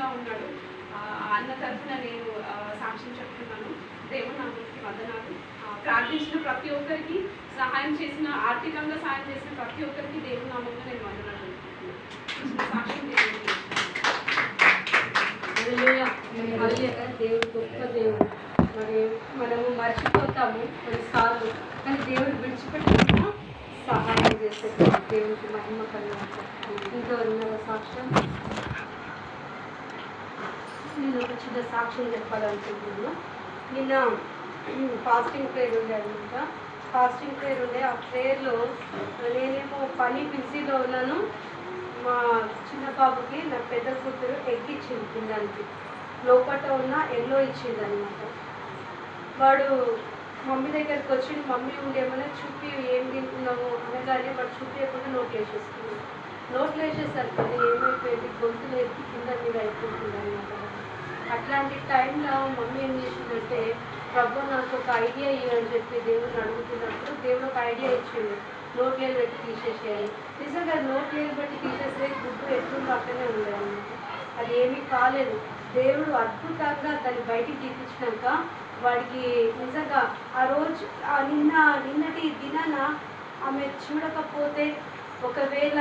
సిద్ధంగా ఉన్నాడు. అన్న తరఫున నేను సాక్ష్యం చెప్తున్నాను. దేవుని నామమునకు వందనాలు. ప్రార్థించిన ప్రతి ఒక్కరికి, సహాయం చేసిన, ఆర్థికంగా సహాయం చేసిన ప్రతి ఒక్కరికి దేవుని నామంలో నేను వందనాలు చెప్తున్నాను. సాక్ష్యం దేవుడు గొప్ప దేవుడు. మరి మనము మర్చిపోతాము కొన్నిసార్లు, కానీ దేవుడు విడిచిపెట్టిన సహాయం చేసే దేవుడికి మహిమ కలిగినట్టు. ఇంకా ఉన్న సాక్ష్యం, నేను ఒక చిన్న సాక్ష్యం చెప్పాలనుకుంటున్నాను. నిన్న ఫాస్టింగ్ ప్రేయర్ ఉండే అనమాట. ఫాస్టింగ్ ప్రేయర్ ఉండే. ఆ ప్రేయర్లో నేనేమో పని బిజీలో ఉన్నాను. మా చిన్న బాబుకి నా పెద్ద కూతురు ఎగ్ ఇచ్చింది తినడానికి. లోపల ఉన్న ఎల్లో ఇచ్చింది అనమాట. వాడు మమ్మీ దగ్గరికి వచ్చి మమ్మీ ఉండేమన్నా చూపి ఏం తింటున్నాము అనగానే వాడు చూపించకుండా నోట్లు వేసేసుకున్నాడు. నోట్లు వేసేసరికి అది ఏమైపోయింది, గొంతులు ఎత్తి కింద మీద అయిపోతుంది అనమాట. అట్లాంటి టైంలో మమ్మీ ఏం చేసిందంటే, ప్రభు నాకు ఒక ఐడియా ఇవ్వని చెప్పి దేవుడిని అడుగుతున్నప్పుడు దేవుడు ఒక ఐడియా ఇచ్చిండు. నోట్లేలు పెట్టి తీసేసేయాలి. నిజంగా నోట్లేలు పెట్టి తీసేస్తే గుడ్డు ఎట్లుందో అక్కడనే ఉండేదన్నమాట. అది ఏమీ కాలేదు. దేవుడు అద్భుతంగా దాన్ని బయటికి తీపించినాక వాడికి నిజంగా ఆ రోజు నిన్నటి దినాన ఆమె చూడకపోతే, ఒకవేళ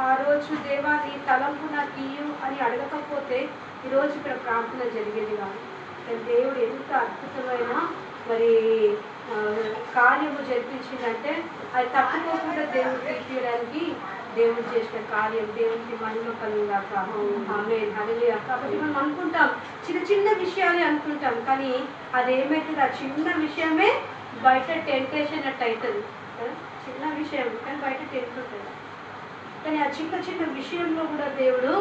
ఆ రోజు దేవాన్ని తలంపు నాకు ఇయ్యు అని అడగకపోతే ఈరోజు ఇక్కడ ప్రార్థన జరిగేది కాదు. దేవుడు ఎంత అద్భుతమైన మరి కార్యము జరిపించిందంటే, అది తప్పుకోకుండా దేవుడు తీర్చడానికి దేవుడు చేసిన కార్యం. దేవునికి మహిమ కలుగుగాక. ఆమేన్. హల్లెలూయా. కాబట్టి మనం అనుకుంటాం చిన్న చిన్న విషయాలే అనుకుంటాం, కానీ అదేమైతుంది, ఆ చిన్న విషయమే బయట టెంటేషన్ అట్టు అవుతుంది. చిన్న విషయం కానీ బయట టెంట్ ఉంటుంది. కానీ ఆ చిన్న చిన్న విషయంలో కూడా దేవుడు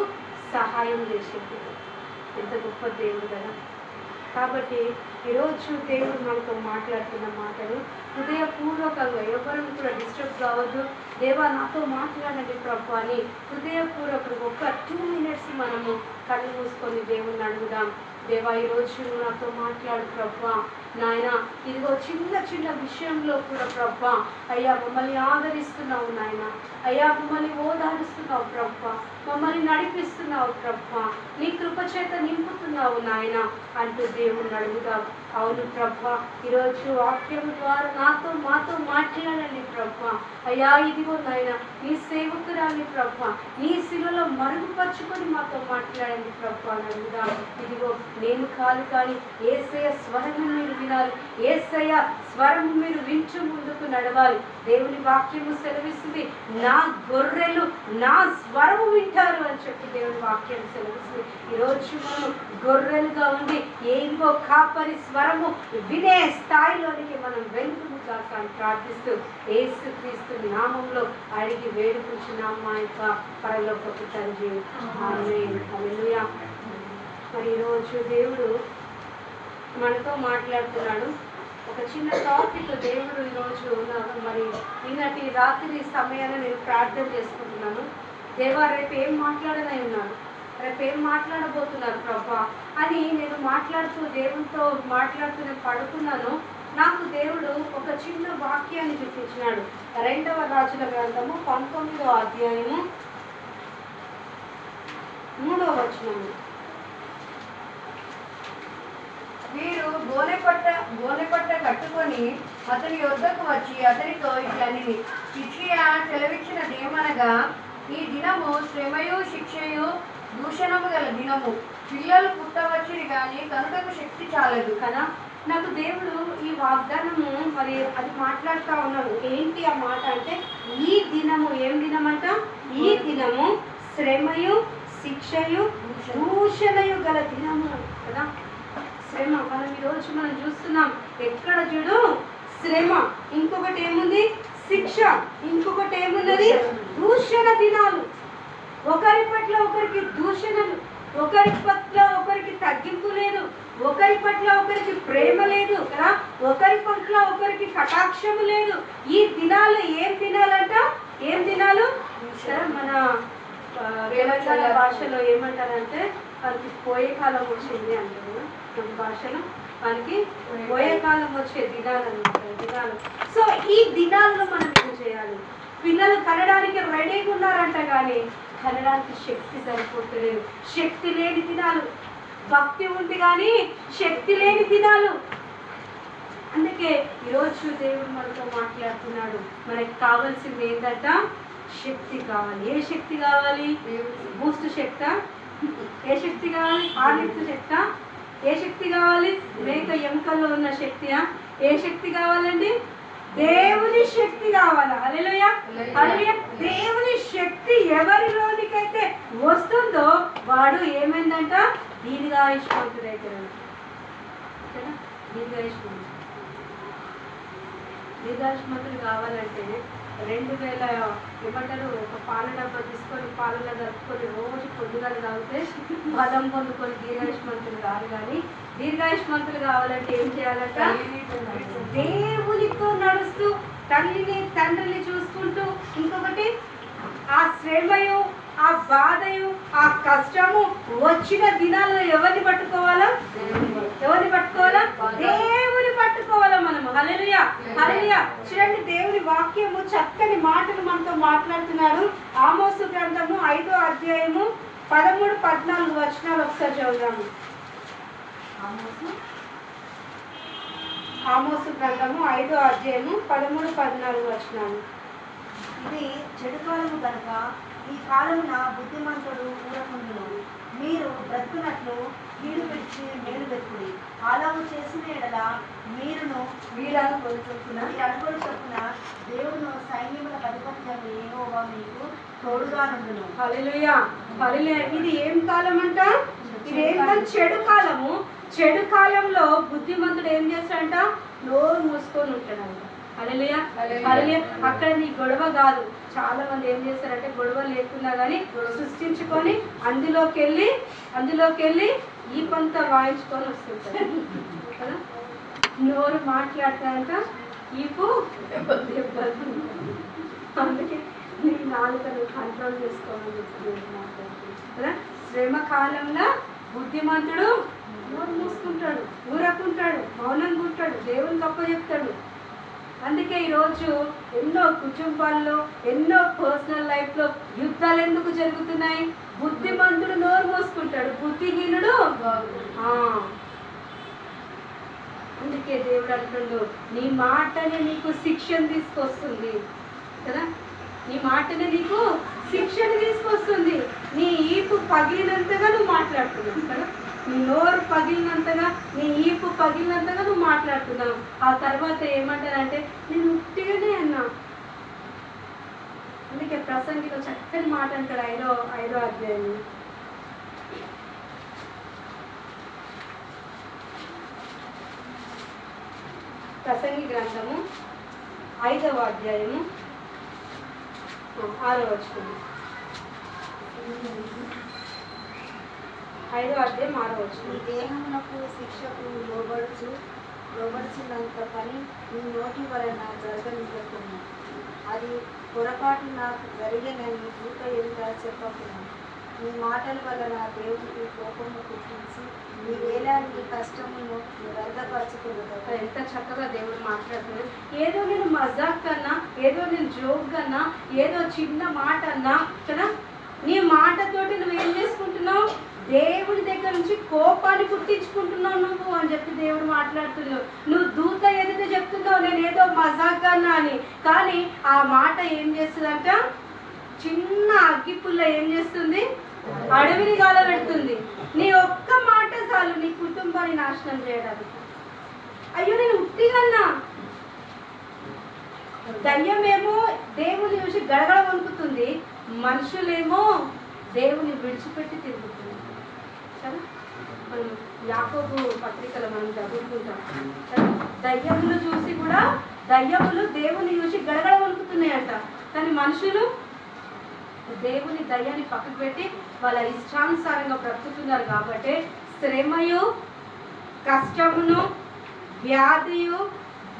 సహాయం చేసేది. ఎంత గొప్ప దేవుడు కదా. కాబట్టి ఈరోజు దేవుడు మనతో మాట్లాడుతున్న మాటలు హృదయపూర్వకంగా, ఎవరు కూడా డిస్టర్బ్ కావద్దు. దేవా నాతో మాట్లాడండి ప్రభు అని హృదయపూర్వకంగా ఒక 2 minutes మనము కళ్ళు మూసుకొని దేవుణ్ణి అడుగుదాం. దేవా ఈరోజు నువ్వు నాతో మాట్లాడు ప్రభా. నాయన ఇదిగో చిన్న చిన్న విషయంలో కూడా ప్రభా, అయ్యా మమ్మల్ని ఆదరిస్తున్నావు నాయన. అయ్యా మమ్మల్ని ఓదారుస్తున్నావు ప్రభా, మమ్మల్ని నడిపిస్తున్నావు ప్రభా, నీ కృప చేత నింపుతున్నావు నాయన అంటూ దేవుణ్ణి అడుగుదాం. అవును ప్రభా, ఈరోజు వాక్యం ద్వారా మాతో మాట్లాడండి ప్రభా. అయ్యా ఇదిగో నాయన నీ సేవకురాలి ప్రభా, నీ శిలలో మరుగుపరుచుకొని మాతో మాట్లాడండి ప్రభా అని అడుగుదాం. ఇదిగో నేను కాదు కానీ యేసయ్య స్వరము మీరు వినాలి. యేసయ్య స్వరము మీరు వింటూ ముందుకు నడవాలి. దేవుని వాక్యము సెలవిస్తుంది, నా గొర్రెలు నా స్వరము వింటారు అని చెప్పి దేవుని వాక్యం సెలవిస్తుంది. ఈరోజు మనం గొర్రెలుగా ఉండి ఏదో కాపరి స్వరము వినే స్థాయిలోనికి మనం వెళ్తుగా ప్రార్థిస్తూ యేసుక్రీస్తు నామంలో అడిగి వేడుకుంటున్నాం మా యొక్క పరలోకపు తండ్రి. ఆమేన్. హల్లెలూయా. మరి ఈరోజు దేవుడు మనతో మాట్లాడుతున్నాడు. ఒక చిన్న టాపిక్ దేవుడు ఈరోజు మరి నిన్నటి రాత్రి సమయాన్ని నేను ప్రార్థన చేసుకుంటున్నాను. దేవా రేపు ఏం మాట్లాడనై ఉన్నాను, రేపు ఏం మాట్లాడబోతున్నారు ప్రభా అని నేను మాట్లాడుతూ దేవునితో మాట్లాడుతూనే పడుకున్నాను. నాకు దేవుడు ఒక చిన్న వాక్యాన్ని చూపించినాడు. 2వ రాజుల గ్రంథము 19వ అధ్యాయము 3వ వచనము. వీరు గోనెపట్ట కట్టుకొని అతని యొద్దకు వచ్చి అతనితో ఇట్లని, హిజ్కియా సెలవిచ్చిన దేమనగా, ఈ దినము శ్రమయు శిక్షయు దూషణము గల దినము. పిల్లలు పుట్టవచ్చిరి కానీ కనుటకు శక్తి చాలదు కదా. నాకు దేవుడు ఈ వాగ్దానము మరి అది మాట్లాడుతూ ఉన్నాడు. ఏంటి ఆ మాట అంటే, ఈ దినము ఏం దినమంట, ఈ దినము శ్రమయు శిక్షయు దూషణయు గల దినము కదా. శ్రమ ఈరోజు మనం చూస్తున్నాం, ఎక్కడ చూడు శ్రమ, ఇంకొకటి ఏముంది శిక్ష, ఇంకొకటి ఏమున్నది దూషణ దినాలు. ఒకరి పట్ల ఒకరికి దూషణలు, ఒకరి పట్ల ఒకరికి తగ్గింపు లేదు, ఒకరి పట్ల ఒకరికి ప్రేమ లేదు కదా, ఒకరి పట్ల ఒకరికి కటాక్షము లేదు. ఈ దినాలు ఏం దినాలంట, ఏం దినాలు మన తెలంగాణ భాషలో ఏమంటారంటే వాళ్ళకి పోయే కాలం వచ్చింది అంటారు. మన భాషలో మనకి పోయే కాలం వచ్చే దినాలు అనమాట, దినాలు. సో ఈ దినాల్లో మనం ఏం చేయాలి? పిల్లలు కనడానికి రెడీగా ఉన్నారంట, కానీ కనడానికి శక్తి సరిపోతలేదు. శక్తి లేని దినాలు, భక్తి ఉంది కానీ శక్తి లేని దినాలు. అందుకే ఈరోజు దేవుడు మనతో మాట్లాడుతున్నాడు. మనకి కావాల్సింది ఏంటంట? శక్తి కావాలి. ఏ శక్తి కావాలి? బూస్ట్ శక్తి? ఏ శక్తి కావాలి? హార్లిక్స్ శక్తి? ఏ శక్తి కావాలి? మేక ఎముకల్లో ఉన్న శక్తియా? ఏ శక్తి కావాలండి? దేవుని శక్తి కావాలా? హల్లెలూయా, హల్లెలూయా. దేవుని శక్తి ఎవరిలోనికైతే వస్తుందో వాడు ఏమైందంట? దీర్ఘాయుష్మంతుడైతాడు. దీర్ఘాయుష్మంతుడు కావాలంటే 2000 ఏమంటారు, ఒక పాల డబ్బా తీసుకొని పాలలో కలుపుకొని రోజు పొద్దుగాలు తాగితే బలం పొందుకొని దీర్ఘాయుష్మంతులు కాదు. కానీ దీర్ఘాయుష్మంతులు కావాలంటే ఏం చేయాలంట? దేవునితో నడుస్తూ, తల్లిని తండ్రిని చూసుకుంటూ, ఇంకొకటి ఆ శ్రమయు, ఆ బాధయు, ఆ కష్టము వచ్చిన దినాల్లో ఎవరిని పట్టుకోవాలా? ఎవరిని పట్టుకోవాలా? దేవుని పట్టుకోవాలా మనము. హల్లెలూయా, హల్లెలూయా. చూడండి, దేవుని వాక్యము చక్కని మాటలు మనతో మాట్లాడుతున్నాడు. ఆమోసు గ్రంథము 5వ అధ్యాయము 13, 14 వచనాలు ఒకసారి చదువుదాము. ఆమోసు గ్రంథము 5వ అధ్యాయము 13, 14 వచనాలు. ఇది చెడు కాలము కనుక ఈ కాలమున బుద్ధిమంతుడు ఊరకుండును. మీరు బ్రతుకున్నట్లు కీడు విడిచి మేలు వెతుకుడి. అలాగూ చేసిన ఎడల మీరు అనుకోని చొప్పున దేవుడు సైన్యముల అధిపత్యం యెహోవా మీకు తోడుగా నుండును. హల్లెలూయా, హల్లెలూయా. ఇది ఏం కాలం అంట? ఇదేంటంటే చెడు కాలము. చెడు కాలంలో బుద్ధిమంతుడు ఏం చేస్తాడంట? నోరు మూసుకొని ఉంటాడంట. హల్లెలూయా, హల్లెలూయా. అక్కడ నీ గొడవ కాదు. చాలా మంది ఏం చేస్తారంటే గొడవ లేకున్నా కానీ సృష్టించుకొని అందులోకి వెళ్ళి ఈ పంత వాయించుకొని వస్తుంటారు కదా. నోరు మాట్లాడతారంట, ఈపు దెబ్బలు. అందుకే నీ నాలుకను కంట్రోల్ చేసుకోవాలని చెప్పి మాట్లాడుతుంది కదా. శ్రమ కాలంలో బుద్ధిమంతుడు నోరు మూసుకుంటాడు, ఊరకుంటాడు, మౌనంగా ఉంటాడు, దేవునికి అప్పచెప్తాడు. అందుకే ఈరోజు ఎన్నో కుటుంబాల్లో, ఎన్నో పర్సనల్ లైఫ్లో యుద్ధాలు ఎందుకు జరుగుతున్నాయి? బుద్ధిమంతుడు నోరు మూసుకుంటాడు, బుద్ధిహీనుడు. అందుకే దేవుడు అంటుండు, నీ మాటనే నీకు శిక్షను తీసుకొస్తుంది కదా. నీ మాటనే నీకు శిక్షను తీసుకొస్తుంది. నీ ఈపు పగిలినంతగా నువ్వు మాట్లాడుతున్నావు కదా. నీ నోరు పగిలినంతగా, నీ ఈపు పగిలినంతగా నువ్వు మాట్లాడుతున్నావు. ఆ తర్వాత ఏమంటారంటే నేను ఉట్టిగానే అన్నా. అందుకే ప్రసంగిలో చక్కని మాట అంటాడు 5వ అధ్యాయం. ప్రసంగి గ్రంథము 5వ అధ్యాయము 6వ వచనం. 5వ అధ్యాయం 6వ వచనం. నీ దేహమునకు శిక్షకు లోబడుచున్నంత పని నీ నోటి వలన జరగనివ్వకును. అది పొరపాటు నాకు జరిగినని దూత ఎదుట చెప్పకును. నీ మాటల వలన దేవుడికి కోపము పుట్టించి నీవేళ నీ కష్టమును వ్యర్థపరచుకున్నాడు. ఎంత చక్కగా దేవుడు మాట్లాడుతున్నాడు. ఏదో నేను మజాక్ కన్నా, ఏదో నేను జోక్ కన్నా, ఏదో చిన్న మాట అన్నా కదా, నీ మాటతోటి నువ్వు ఏం చేసుకుంటున్నావు? దేవుడి దగ్గర నుంచి కోపాన్ని పుట్టించుకుంటున్నావు నువ్వు అని చెప్పి దేవుడు మాట్లాడుతున్నావు. నువ్వు దూత ఏదైతే చెప్తున్నావు నేను ఏదో మజాక్ అన్నా అని, కానీ ఆ మాట ఏం చేస్తుందంట? చిన్న అగ్గిపుల్ల ఏం చేస్తుంది? అడవిని గాలబెడుతుంది. నీ ఒక్క మాట చాలు నీ కుటుంబాన్ని నాశనం చేయడానికి. అయ్యో నేను ఉట్టిగన్నా. దయ్యమేమో దేవుని చూసి గడగడ వణుకుతుంది, మనుషులేమో దేవుని విడిచిపెట్టి తిరుగుతుంది కదా. మనం యాకోబు పత్రికలో మనం చదువుకుంటాం కదా. దయ్యములు చూసి కూడా, దయ్యములు దేవుని చూసి గడగడ వణుకుతున్నాయంట, కానీ మనుషులు దేవుని దయ్యాన్ని పక్కకు పెట్టి వాళ్ళ ఇష్టానుసారంగా బ్రతుకుతున్నారు. కాబట్టి శ్రమయు, కష్టమును, వ్యాధియు,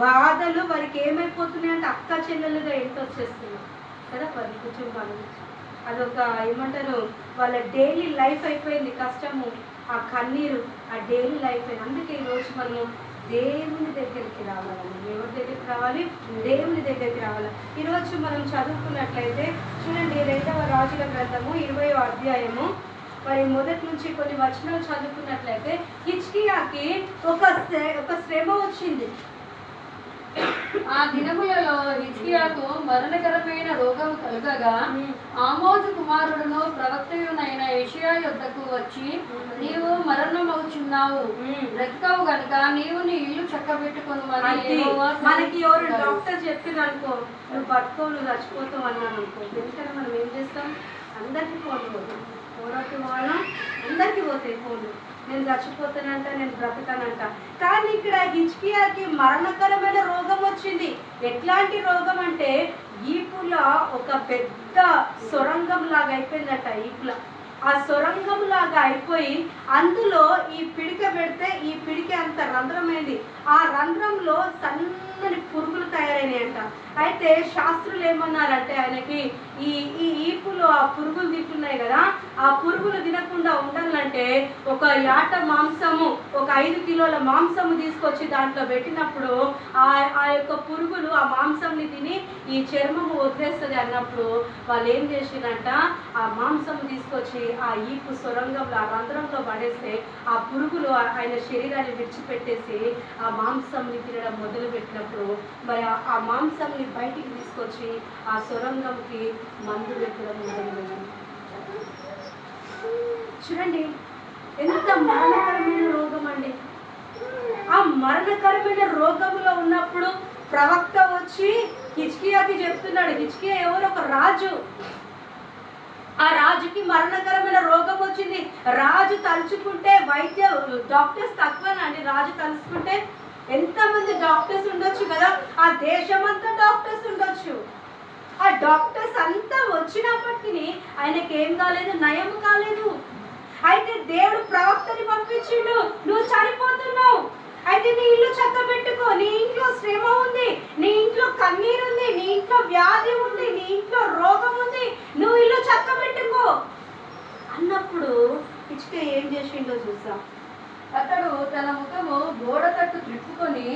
బాధలు వారికి ఏమైపోతున్నాయంటే అక్క చెల్లెలుగా ఎంతొచ్చేస్తున్నాయి కదా వారి కుటుంబాలు. అదొక ఏమంటారు, వాళ్ళ డైలీ లైఫ్ అయిపోయింది. కష్టము, ఆ కన్నీరు, ఆ డైలీ లైఫ్ అయింది. అందుకే ఈరోజు మనము దేవుని దగ్గరికి రావాలండి. ఎవరి దగ్గరికి రావాలి? దేవుని దగ్గరికి రావాలి. ఈరోజు మనం చదువుకున్నట్లయితే చూడండి, 2వ రాజుల గ్రంథము 20వ అధ్యాయము మరి మొదటి నుంచి కొన్ని వచనాలు చదువుకున్నట్లయితే హిజ్కియాకి ఒక శ్రమ వచ్చింది. ఆ దినములలో హిజ్కియాకు మరణకరమైన రోగము కలుగగా ఆమోజు కుమారుడును ప్రవక్తయునైన యెషయా యొద్దకు వచ్చి, నీవు మరణమవుచున్నావు, బ్రతకవు గనుక నీవు నీ ఇల్లు చక్కబెట్టుకొనుమని యెహోవా మనకి ఎవరు డాక్టర్ చెప్పిన అనుకో, నువ్వు బతుకో, నువ్వు చచ్చిపోతావు అన్నాను అనుకో, ఎందుకంటే మనం ఏం చేస్తాం? అందరికీ ఫోన్లు పోతాం, పోరాటం వాళ్ళం అందరికీ పోతాయి ఫోన్లు. నేను చచ్చిపోతానంట, నేను బ్రతకానంట. కానీ ఇక్కడ హిజ్కియాకి మరణకరమైన రోగం వచ్చింది. ఎట్లాంటి రోగం అంటే ఈపులో ఒక పెద్ద సొరంగం లాగా అయిపోయిందట. ఈపుల ఆ సొరంగం లాగా అయిపోయి అందులో ఈ పిడిక పెడితే ఈ పిడిక అంత రంధ్రమైంది. ఆ రంధ్రంలో సన్నని పురుగులు తయారైనాయంట. అయితే శాస్త్రులు ఏమన్నారంటే ఆయనకి ఈ ఈపులో ఆ పురుగులు తింటున్నాయి కదా, ఆ పురుగులు తినకుండా ఉండాలంటే ఒక యాట మాంసము, ఒక 5 కిలోల మాంసము తీసుకొచ్చి దాంట్లో పెట్టినప్పుడు ఆ యొక్క పురుగులు ఆ మాంసంని తిని ఈ చర్మము వదిలేస్తుంది అన్నప్పుడు వాళ్ళు ఏం చేసిందంట, ఆ మాంసము తీసుకొచ్చి ఆ ఈపు సొరంగంలో ఆ రంధ్రంలో పడేస్తే ఆ పురుగులు ఆయన శరీరాన్ని విడిచిపెట్టేసి ఆ మాంసంని తినడం మొదలు పెట్టినప్పుడు మరి ఆ మాంసంని బయటికి తీసుకొచ్చి ఆ సొరంగంకి మందు పెట్టడం మొదలుపెట్టింది. చూడండి ఎంత మరణకరమైన రోగం అండి. ఆ మరణకరమైన రోగంలో ఉన్నప్పుడు ప్రవక్త వచ్చి హిజ్కియాకి చెప్తున్నాడు. హిజ్కియా ఎవరు? ఒక రాజు. ఆ రాజుకి మరణకరమైన రోగం వచ్చింది. రాజు తలుచుకుంటే డాక్టర్స్ తక్కువనండి. రాజు తలుచుకుంటే ఎంతమంది డాక్టర్స్ ఉండొచ్చు కదా, ఆ దేశమంతా డాక్టర్స్ ఉండొచ్చు. ఆ డాక్టర్స్ అంతా వచ్చినప్పటికీ ఆయనకి ఏం కాలేదు, నయం కాలేదు. అయితే దేవుడు ప్రవక్తని పంపించిండు, నువ్వు చనిపోతున్నావు, అయితే నీ ఇల్లు చక్కబెట్టుకో, నీ ఇంట్లో శ్రమ ఉంది, నీ ఇంట్లో కన్నీరు ఉంది, నీ ఇంట్లో వ్యాధి ఉంది, నీ ఇంట్లో రోగం ఉంది, నువ్వు ఇల్లు చక్కబెట్టుకో అన్నప్పుడు హిజ్కియా ఏం చేసిండో చూద్దాం. అతడు తన ముఖము గోడ తట్టు త్రిప్పుకొని,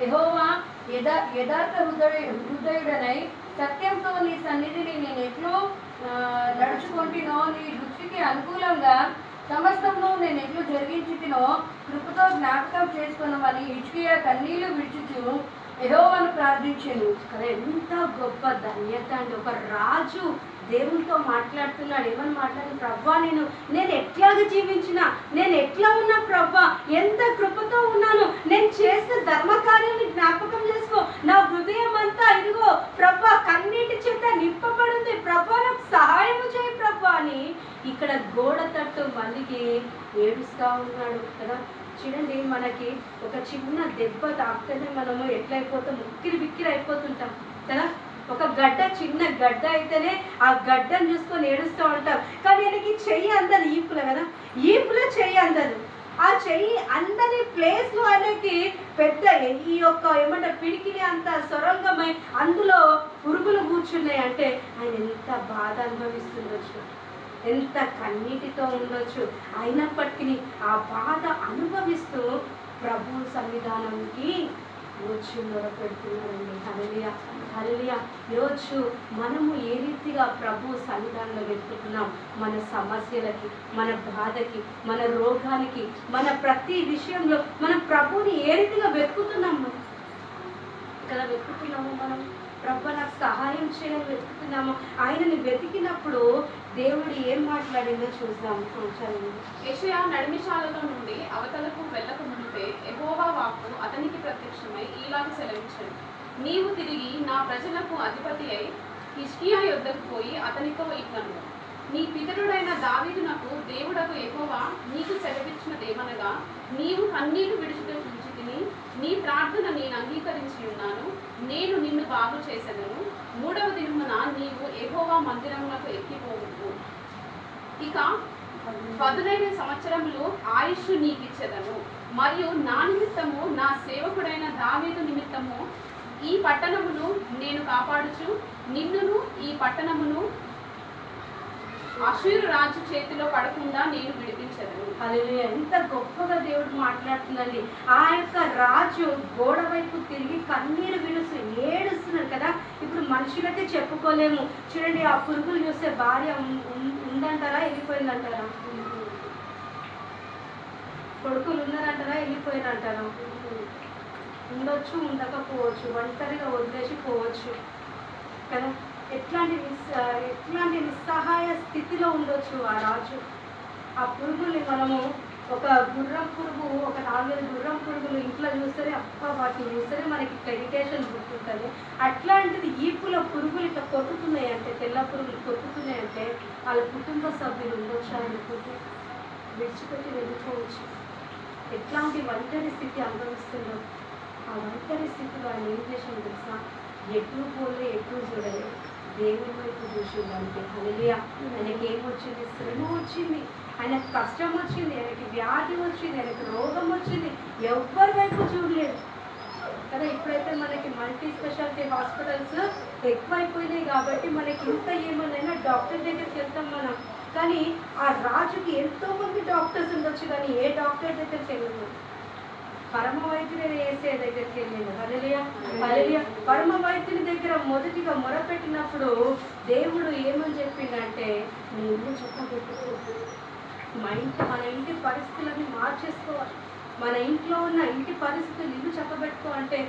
యెహోవా యథార్థ హృదయుడనై సత్యంతో నీ సన్నిధిని నేను ఎట్లు నడుచుకుంటునో, నీ దృష్టికి అనుకూలంగా సమస్తమును నేను ఎట్లు జరిగించుతునో కృపతో జ్ఞాపకం చేసుకున్నామని హిజ్కియా కన్నీళ్లు విడుచుచు యెహోవాను ప్రార్థించెను. ఎంత గొప్ప ధన్యత అండి. ఒక రాజు దేవునితో మాట్లాడుతున్నాడు. ఏమని మాట్లాడు? ప్రభా, నేను ఎట్లాగా జీవించిన, నేను ఎట్లా ఉన్నా ప్రభా, ఎంత కృపతో ఉన్నాను, నేను చేసిన ధర్మకార్యాన్ని జ్ఞాపకం చేసుకో, నా హృదయం అంతా ఇదిగో ప్రభా కన్నీటి చేత నింపబడింది, ప్రభా నాకు సహాయం చేయి ప్రభా అని ఇక్కడ గోడ తట్టు మళ్ళీ ఏడుస్తూ ఉన్నాడు కదా. చూడండి, మనకి ఒక చిన్న దెబ్బ తాకితేనే మనము ఎట్లయిపోతాం, బిక్కిరి అయిపోతుంటాం కదా. ఒక గడ్డ, చిన్న గడ్డ అయితేనే ఆ గడ్డను చూసుకొని ఏడుస్తూ ఉంటాం. కానీ ఆయనకి చెయ్యి అందదు, ఈపుల కదా, ఈపులో చెయ్యి అందదు. ఆ చెయ్యి అందని ప్లేస్లో ఆయనకి పెద్ద ఈ యొక్క ఏమంటారు పిడికిలి అంత సొరంగమై అందులో పురుగులు కూర్చున్నాయి. అంటే ఆయన ఎంత బాధ అనుభవిస్తుండొచ్చు, ఎంత కన్నీటితో ఉండొచ్చు. అయినప్పటికీ ఆ బాధ అనుభవిస్తూ ప్రభు సన్నిధానానికి వచ్చి మొరపెడుతున్నారండి. హల్లెలూయా, హల్లెలూయా. ఈరోజు మనము ఏ రీతిగా ప్రభు సన్నిధానంలో వెతుకుతున్నాం? మన సమస్యలకి, మన బాధకి, మన రోగానికి, మన ప్రతి విషయంలో మనం ప్రభుని ఏ రీతిగా వెతుకుతున్నాము? ఇక్కడ వెతుకుతున్నాము మనం. ప్రభు నాకు సహాయం చేయని వెతుకుతున్నాము. ఆయనని వెతికినప్పుడు దేవుడు ఏం మాట్లాడిందో చూద్దాం. యెషయా నడిమిశాలలో నుండి అవతలకు వెళ్ళక ముందే యెహోవా వాక్కు అతనికి ప్రత్యక్షమై ఈలాగు సెలవించాడు, నీవు తిరిగి నా ప్రజలకు అధిపతి అయి హిజ్కియా యొద్దకు పోయి అతనితో ఇట్లను, నీ పితరుడైన దావీదునకు దేవుడకు యెహోవా నీకు సెలవిచ్చినదేమనగా, నీవు కన్నీళ్లు విడిచితే చూచి తిని నీ ప్రార్థన నేను అంగీకరించి ఉన్నాను, నేను నిన్ను బాగు చేసేదను. 3వ దినమున నీవు యెహోవా మందిరమునకు ఎక్కిపోవు. ఇక 15 సంవత్సరములు ఆయుష్ నీకిచ్చేదను. మరియు నా నిమిత్తము, నా సేవకుడైన దావీదు నిమిత్తము ఈ పట్టణమును నేను కాపాడుచు నిన్నును ఈ పట్టణమును అష్షూరు రాజు చేతిలో పడకుండా నేను విడిపించెదను. హల్లెలూయా. ఎంత గొప్పగా దేవుడు మాట్లాడుతుందండి. ఆ యొక్క రాజు గోడ వైపు తిరిగి కన్నీరు విడుస్తూ ఏడుస్తున్నాడు కదా. ఇప్పుడు మనుషులకే చెప్పుకోలేము. చూడండి, ఆ పురుగులు చూస్తే భార్య ఉందంటారా, వెళ్ళిపోయిందంటారా? కొడుకులు ఉన్నారంటారా, వెళ్ళిపోయినంటారా? ఉండొచ్చు, ఉండకపోవచ్చు, ఒంటరిగా వదిలేసి పోవచ్చు కదా. ఎట్లాంటి నిస్సహాయ స్థితిలో ఉండొచ్చు ఆ రాజు. ఆ పురుగుల్ని మనము ఒక గుర్రం పురుగు, ఒక 4 గుర్రం పురుగులు ఇంట్లో చూస్తేనే వాటిని చూస్తేనే మనకి ఇరిటేషన్ పుట్టుతుంది. అట్లాంటిది ఈపుల పురుగులు ఇట్లా కొట్టుతున్నాయి అంటే, తెల్ల పురుగులు కొట్టుతున్నాయి అంటే వాళ్ళ కుటుంబ సభ్యులు ఉండొచ్చు, అనుకుంటే విడిచిపెట్టి వెళ్ళిపోవచ్చు. ఎట్లాంటి ఒంటరి స్థితి అనుభవిస్తున్నాం. ఆ ఒంటరి స్థితిలో ఆయన ఏం చేసాడు తెలుసా? ఎటు పోలే, ఎటు చూడలే, దేవుని వైపు చూసింది అంతే. హల్లెలూయా. ఆయనకి ఏమొచ్చింది? శ్రమ వచ్చింది, ఆయనకు కష్టం వచ్చింది, ఆయనకి వ్యాధి వచ్చింది, ఆయనకి రోగం వచ్చింది, ఎవ్వరి వైపు చూడలేదు కదా. ఇప్పుడైతే మనకి మల్టీ స్పెషాలిటీ హాస్పిటల్స్ ఎక్కువైపోయినాయి కాబట్టి మనకి ఇంత ఏమన్నా డాక్టర్ దగ్గరికి వెళ్తాం మనం. కానీ ఆ రాజుకి ఎంతోమంది డాక్టర్స్ ఉండొచ్చు, కానీ ఏ డాక్టర్ దగ్గరికి వెళ్ళదు. పరమ వైద్యుని వేసే దగ్గరికి వెళ్ళింది. హల్లెలూయా, హల్లెలూయా. పరమ వైద్యుని దగ్గర మొదటిగా మొరపెట్టినప్పుడు దేవుడు ఏమని చెప్పిందంటే, నీ ఇల్లు చక్కబెట్టుకో. మన ఇంటి పరిస్థితులన్నీ మార్చేసుకోవాలి. మన ఇంట్లో ఉన్న ఇంటి పరిస్థితులు ఇల్లు చక్కబెట్టుకో అంటే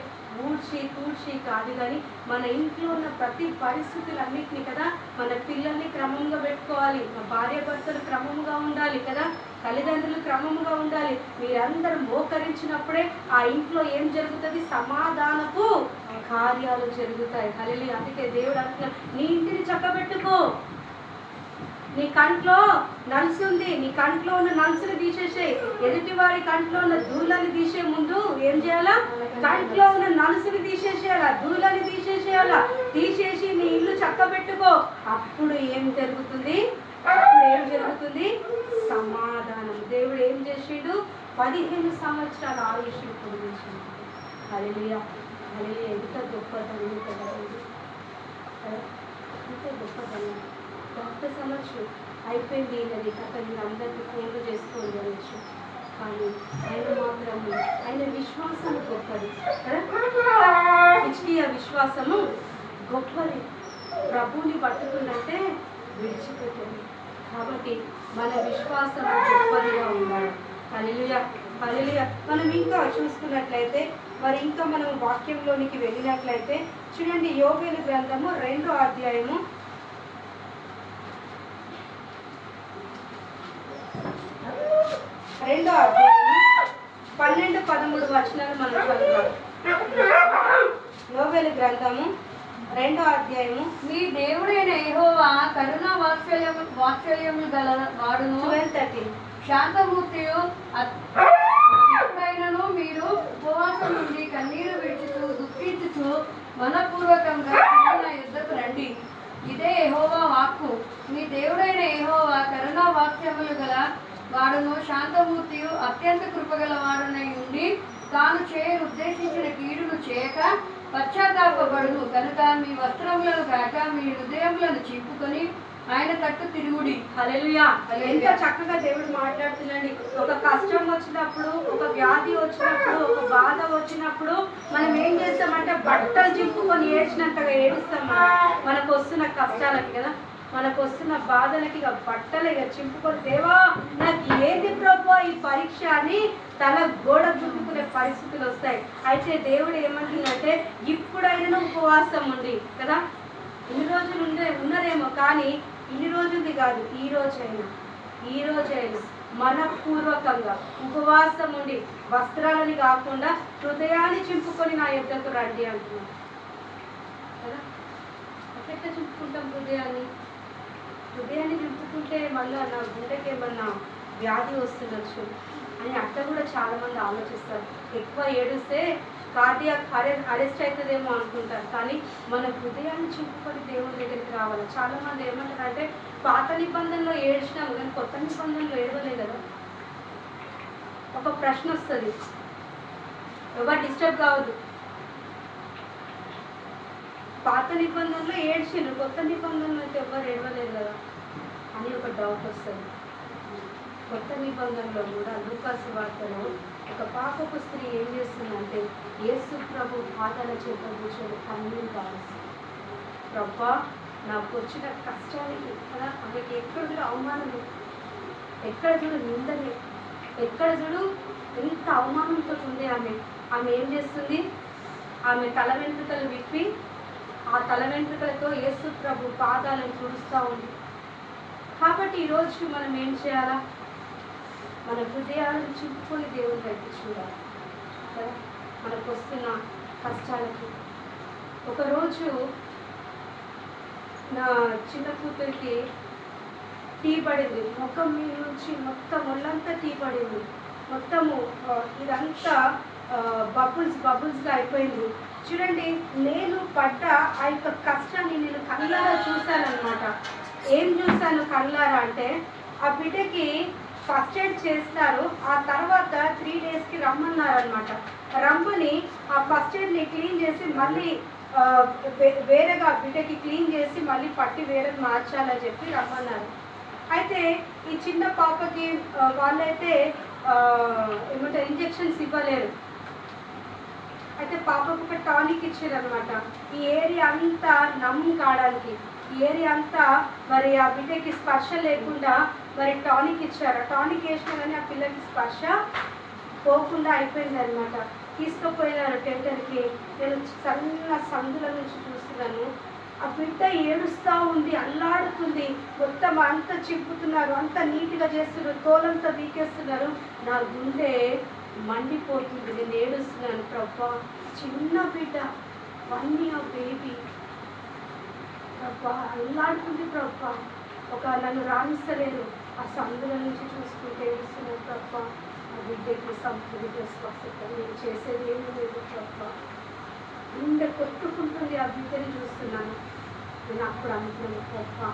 తూడ్చి కాదు, కానీ మన ఇంట్లో ఉన్న ప్రతి పరిస్థితులన్నింటినీ కదా, మన పిల్లల్ని క్రమంగా పెట్టుకోవాలి, మా భార్య భర్తలు క్రమంగా ఉండాలి కదా, తల్లిదండ్రులు క్రమంగా ఉండాలి. మీరందరూ మోకరించినప్పుడే ఆ ఇంట్లో ఏం జరుగుతుంది? సమాధానపు కార్యాలు జరుగుతాయి. హల్లెలూయా. అందుకే దేవుడు అంటున్నాడు, నీ ఇంటిని చక్కబెట్టుకో. నీ కంట్లో నలుసు ఉంది, నీ కంట్లో ఉన్న నలుసుని తీసేసేయి. ఎదుటివాడి కంట్లో ఉన్న దూలని తీసే ముందు ఏం చేయాలా? కంట్లో ఉన్న నలుసుని తీసేసేయాలా, దూలని తీసేసేయాలా. తీసేసి నీ ఇల్లు చక్కబెట్టుకో. అప్పుడు ఏం జరుగుతుంది? సమాధానం. దేవుడు ఏం చేసిండు? 15 సంవత్సరాల ఆయుష్ పొందించిండు. హల్లెలూయా, హల్లెలూయా. ఎంత గొప్పదనం కదా, ఎంత గొప్పదనం. డాక్టర్ సమస్య అయిపోయింది, అది కథ మీరు అందరికీ ఫోన్లు చేసుకొని వెళ్ళచ్చు. కానీ ఆయన మాత్రము, ఆయన విశ్వాసం గొప్పది కదా. హిజ్కియా విశ్వాసము గొప్పది. ప్రభువుని పట్టుకున్నట్టే విడిచిపెట్టింది. కాబట్టి మన విశ్వాసం గొప్పదిగా ఉండాలి. హల్లెలూయా, హల్లెలూయా. మనం ఇంకా చూసుకున్నట్లయితే, మరి ఇంకా మనం వాక్యంలోనికి వెళ్ళినట్లయితే చూడండి, యోబేలు గ్రంథము 2వ అధ్యాయము 12-13 వచనాలు మనం చదువుతాం. యోబేలు గ్రంథము 2వ అధ్యాయము. మీ దేవుడైన యెహోవా కరుణా వాత్సల్యములు గల వాడును, 12:13. శాంతమూర్తియు ఎప్పుడైనను మీరు ఉపవాసం నుండి కన్నీరు విడుచుతూ దుఃఖించుతూ మనపూర్వకంగా నా యుద్ధకు రండి. ఇదే యెహోవా వాక్కు. మీ దేవుడైన యెహోవా కరుణా వాత్సల్యములు గల వాడును, శాంతమూర్తియు అత్యంత కృపగల వాడునై ఉండి తాను ఉద్దేశించిన కీడును చేయక పశ్చాత్తాపపడును. కనుక మీ వస్త్రములను కాక మీ హృదయములను చింపుకొని ఆయన తట్టు తిరుగుడి. హల్లెలూయా. ఎంత చక్కగా దేవుడు మాట్లాడుతున్నాడు. ఒక కష్టం వచ్చినప్పుడు, ఒక వ్యాధి వచ్చినప్పుడు, ఒక బాధ వచ్చినప్పుడు మనం ఏం చేస్తామంటే బట్టలు చింపుకొని ఏడ్చినట్టుగా ఏడుస్తాం. మనకు వస్తున్న కష్టాలకి కదా, మనకు వస్తున్న బాధలకి ఇక బట్టలు ఇక చింపుకొని, దేవా నాకు ఏది ప్రభు ఈ పరీక్ష అని తల గోడ గుద్దుకునే పరిస్థితులు వస్తాయి. అయితే దేవుడు ఏమంటుందంటే, ఇప్పుడైనా ఉపవాసం ఉండి కదా, ఇన్ని రోజులు ఉన్నారేమో కానీ ఇన్ని రోజులది కాదు, ఈ రోజైనా మనపూర్వకంగా ఉపవాసం ఉండి వస్త్రాలని కాకుండా హృదయాన్ని చింపుకొని నా యొద్దకు రండి అంటున్నాను కదా. ఎట్లా చింపుకుంటాం హృదయాన్ని? హృదయాన్ని చింపుకుంటే మళ్ళీ నా గుండెకి ఏమన్నా వ్యాధి వస్తుండొచ్చు అని అట్లా కూడా చాలామంది ఆలోచిస్తారు. ఎక్కువ ఏడుస్తే కార్డియాక్ అరెస్ట్ అవుతుందేమో అనుకుంటారు. కానీ మన హృదయాన్ని చింపుకొని దేవుని దగ్గరికి రావాలి. చాలామంది ఏమంటారంటే, పాత నిబంధనలో ఏడ్చినాము కానీ కొత్త నిబంధనలో ఏడవలేదు కదా. ఒక ప్రశ్న వస్తుంది, ఎవరు డిస్టర్బ్ కావద్దు. పాత నిబంధనలో ఏడ్చిండ్రు, కొత్త నిబంధనలో అయితే ఎవరు ఏడవలేదు కదా అని ఒక డౌట్ వస్తుంది. కొత్త నిబంధనలో కూడా లూకాసు వార్తలో ఒక పాపపు స్త్రీ ఏం చేస్తుందంటే యేసు ప్రభు పాదాల చేత కూర్చొని కన్నీరు కారుస్తుంది. ప్రభా నాకు వచ్చిన కష్టానికి కదా, ఆమెకి ఎక్కడ చూడు అవమానం, ఎక్కడ చూడు నిందనే, ఎక్కడ చూడు ఎంత అవమానంతో ఉంది ఆమె. ఆమె ఏం చేస్తుంది, ఆమె తల వెంట్రుకలు విప్పి ఆ తల వెంట్రుకలతో యేసు ప్రభు పాదాలను తుడుస్తూ ఉంది. కాబట్టి ఈరోజు మనం ఏం చేయాలా, మన హృదయాలను చింపుకొని దేవుని వైపు చూడాలి కదా, మనకు వస్తున్న కష్టాలకి. ఒకరోజు నా చిన్న కూతురికి టీ పడింది, ముఖం మీద నుంచి మొత్తం ఒళ్ళంతా టీ పడింది, మొత్తము ఇదంతా బబుల్స్గా అయిపోయింది. చూడండి, నేను పడ్డ ఆ యొక్క కష్టాన్ని నేను కళ్ళారా చూశానమాట. ఏం చూశాను కళ్ళారా అంటే, ఆ బిడ్డకి ఫస్ట్ ఎయిడ్ చేస్తారు, ఆ తర్వాత 3 డేస్కి రమ్మన్నారనమాట. రమ్మని ఆ ఫస్ట్ ఎయిడ్ని క్లీన్ చేసి మళ్ళీ వేరేగా బిడ్డకి క్లీన్ చేసి మళ్ళీ పట్టి వేరే మార్చాలని చెప్పి రమ్మన్నారు. అయితే ఈ చిన్న పాపకి వాళ్ళైతే ఏమంటారు ఇంజెక్షన్స్ ఇవ్వలేరు. అయితే పాపకు ఒక టానిక్ ఇచ్చారు అనమాట. ఈ ఏరియా అంతా నమ్ము కావడానికి, ఈ ఏరియా అంతా మరి ఆ బిడ్డకి స్పర్శ లేకుండా మరి టానిక్ ఇచ్చారు. టానిక్ వేసినా కానీ ఆ పిల్లకి స్పర్శ పోకుండా అయిపోయింది అనమాట. తీసుకుపోయినారు టెంటర్కి. నేను సన్న సందుల నుంచి చూస్తున్నాను, ఆ బిడ్డ ఏడుస్తూ ఉంది, అల్లాడుతుంది, మొత్తం అంతా చింపుతున్నారు, అంతా నీట్గా చేస్తున్నారు, తోలంతా వీకేస్తున్నారు. నా గుండె మండిపోతుంది, నేను ఏడుస్తున్నాను. ప్రభా, చిన్న బిడ్డ 1 year బేబీ ప్రభా అల్లాడుతుంది ప్రభా, ఒక నన్ను రాణిస్తలేరు. ఆ సందుల నుంచి చూసుకుంటే ఏడుస్తున్నాను ప్రభా, ఆ బిడ్డకి సంపూర్ణ స్వస్థత, నేను చేసేది ఏమీ లేదు ప్రభా. గుండె కొట్టుకుంటుంది ఆ బిడ్డని చూస్తున్నాను. నేను అప్పుడు అనుకున్నాను, ప్రభా